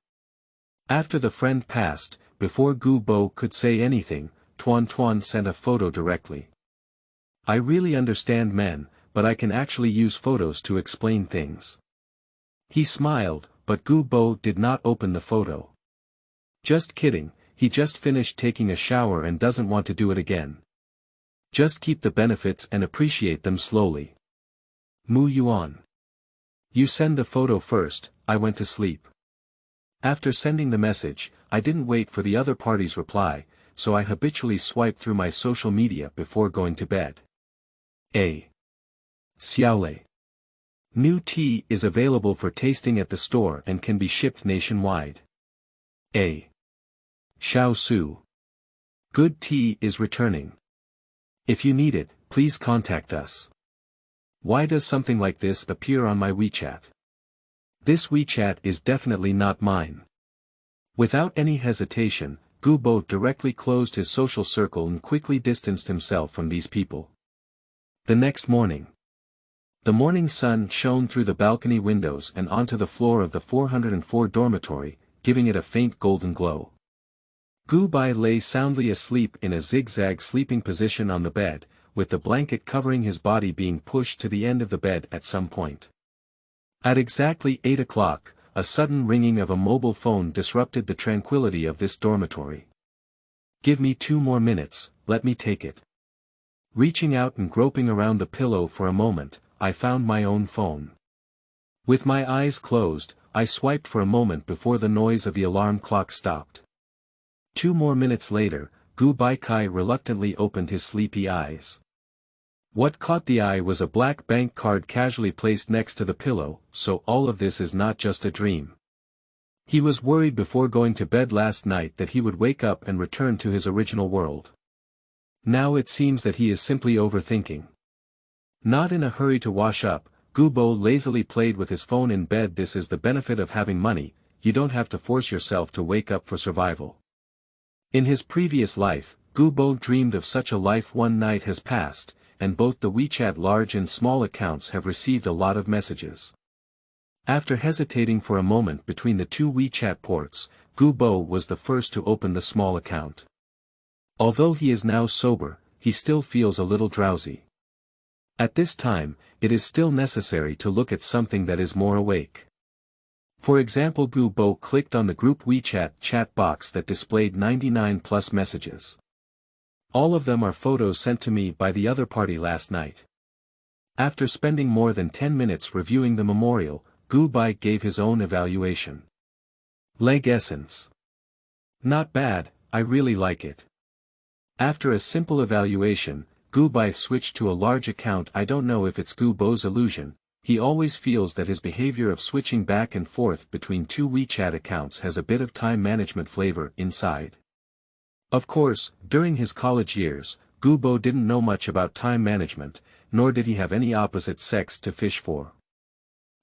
After the friend passed, before Gu Bo could say anything, Tuan sent a photo directly. I really understand men, but I can actually use photos to explain things. He smiled, but Gu Bo did not open the photo. Just kidding, he just finished taking a shower and doesn't want to do it again. Just keep the benefits and appreciate them slowly. Mu Yuan. You send the photo first. I went to sleep. After sending the message, I didn't wait for the other party's reply, so I habitually swiped through my social media before going to bed. A. Xiaolei. New tea is available for tasting at the store and can be shipped nationwide. A. Xiao Su. Good tea is returning. If you need it, please contact us. Why does something like this appear on my WeChat? This WeChat is definitely not mine. Without any hesitation, Gu Bo directly closed his social circle and quickly distanced himself from these people. The next morning. The morning sun shone through the balcony windows and onto the floor of the 404 dormitory, giving it a faint golden glow. Gu Bai lay soundly asleep in a zigzag sleeping position on the bed, with the blanket covering his body being pushed to the end of the bed at some point. At exactly 8 o'clock, a sudden ringing of a mobile phone disrupted the tranquility of this dormitory. Give me 2 more minutes, let me take it. Reaching out and groping around the pillow for a moment, I found my own phone. With my eyes closed, I swiped for a moment before the noise of the alarm clock stopped. 2 more minutes later, Gu Baikai reluctantly opened his sleepy eyes. What caught the eye was a black bank card casually placed next to the pillow, so all of this is not just a dream. He was worried before going to bed last night that he would wake up and return to his original world. Now it seems that he is simply overthinking. Not in a hurry to wash up, Gu Bo lazily played with his phone in bed. This is the benefit of having money, you don't have to force yourself to wake up for survival. In his previous life, Gu Bo dreamed of such a life. One night has passed, and both the WeChat large and small accounts have received a lot of messages. After hesitating for a moment between the 2 WeChat ports, Gu Bo was the first to open the small account. Although he is now sober, he still feels a little drowsy. At this time, it is still necessary to look at something that is more awake. For example, Gu Bo clicked on the group WeChat chat box that displayed 99 plus messages. All of them are photos sent to me by the other party last night. After spending more than 10 minutes reviewing the memorial, Gu Bai gave his own evaluation. Leg essence. Not bad, I really like it. After a simple evaluation, Gu Bai switched to a large account. I don't know if it's Gu Bo's illusion, he always feels that his behavior of switching back and forth between two WeChat accounts has a bit of time management flavor inside. Of course, during his college years, Gu Bo didn't know much about time management, nor did he have any opposite sex to fish for.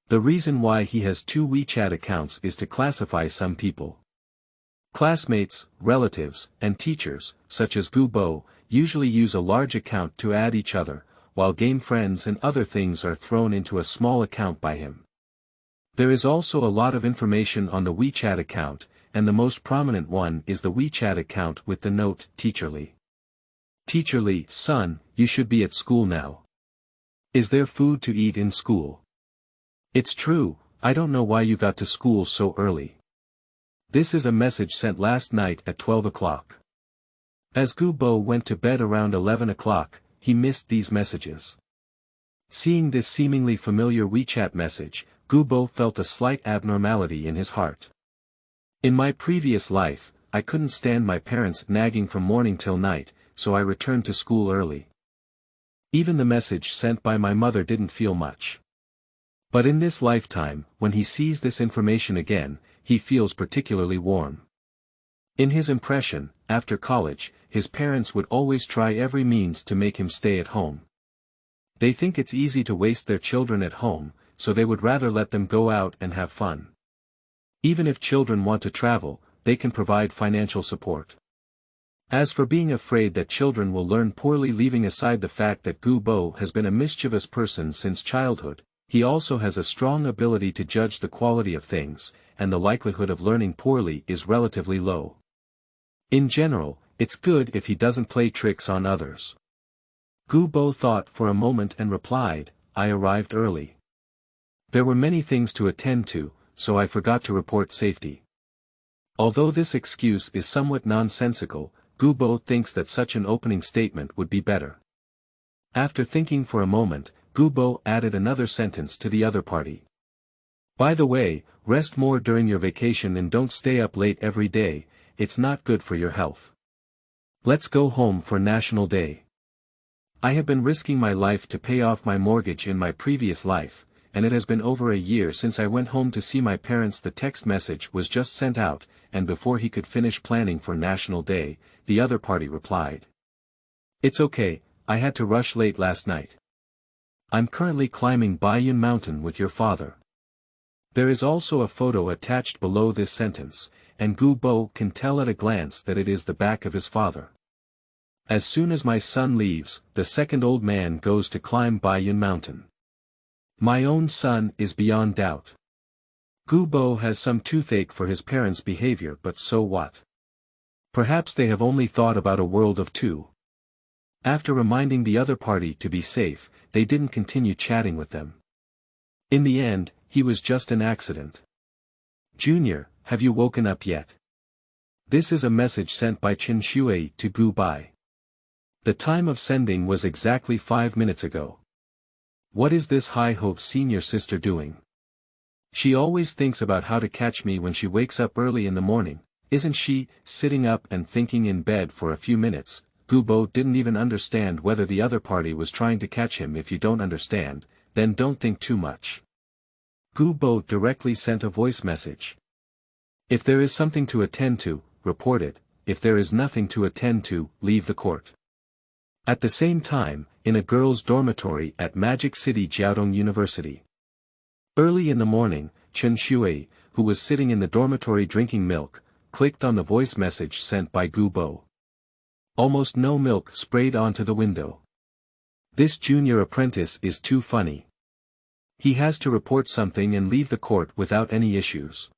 The reason why he has two WeChat accounts is to classify some people. Classmates, relatives, and teachers, such as Gu Bo, usually use a large account to add each other, while game friends and other things are thrown into a small account by him. There is also a lot of information on the WeChat account, and the most prominent one is the WeChat account with the note, Teacherly. Teacherly, son, you should be at school now. Is there food to eat in school? It's true, I don't know why you got to school so early. This is a message sent last night at 12 o'clock. As Gu Bo went to bed around 11 o'clock, he missed these messages. Seeing this seemingly familiar WeChat message, Gu Bo felt a slight abnormality in his heart. In my previous life, I couldn't stand my parents nagging from morning till night, so I returned to school early. Even the message sent by my mother didn't feel much. But in this lifetime, when he sees this information again, he feels particularly warm. In his impression, after college, his parents would always try every means to make him stay at home. They think it's easy to waste their children at home, so they would rather let them go out and have fun. Even if children want to travel, they can provide financial support. As for being afraid that children will learn poorly, leaving aside the fact that Gu Bo has been a mischievous person since childhood, he also has a strong ability to judge the quality of things, and the likelihood of learning poorly is relatively low. In general, it's good if he doesn't play tricks on others. Gu Bo thought for a moment and replied, I arrived early. There were many things to attend to, so I forgot to report safety. Although this excuse is somewhat nonsensical, Gu Bo thinks that such an opening statement would be better. After thinking for a moment, Gu Bo added another sentence to the other party. By the way, rest more during your vacation and don't stay up late every day, it's not good for your health. Let's go home for National Day. I have been risking my life to pay off my mortgage in my previous life, and it has been over a year since I went home to see my parents. The text message was just sent out, and before he could finish planning for National Day, the other party replied. It's okay, I had to rush late last night. I'm currently climbing Baiyun Mountain with your father. There is also a photo attached below this sentence, and Gu Bo can tell at a glance that it is the back of his father. As soon as my son leaves, the second old man goes to climb Baiyun Mountain. My own son is beyond doubt. Gu Bo has some toothache for his parents' behavior, but so what? Perhaps they have only thought about a world of two. After reminding the other party to be safe, they didn't continue chatting with them. In the end, he was just an accident. Junior, have you woken up yet? This is a message sent by Chen Shui to Gu Bai. The time of sending was exactly 5 minutes ago. What is this high-hope senior sister doing? She always thinks about how to catch me when she wakes up early in the morning, isn't she? Sitting up and thinking in bed for a few minutes, Gu Bo didn't even understand whether the other party was trying to catch him. If you don't understand, then don't think too much. Gu Bo directly sent a voice message. If there is something to attend to, report it. If there is nothing to attend to, leave the court. At the same time, in a girls' dormitory at Magic City Jiaodong University. Early in the morning, Chen Shui, who was sitting in the dormitory drinking milk, clicked on the voice message sent by Gu Bo. Almost no milk sprayed onto the window. This junior apprentice is too funny. He has to report something and leave the court without any issues.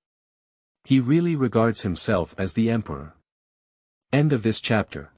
He really regards himself as the emperor. End of this chapter.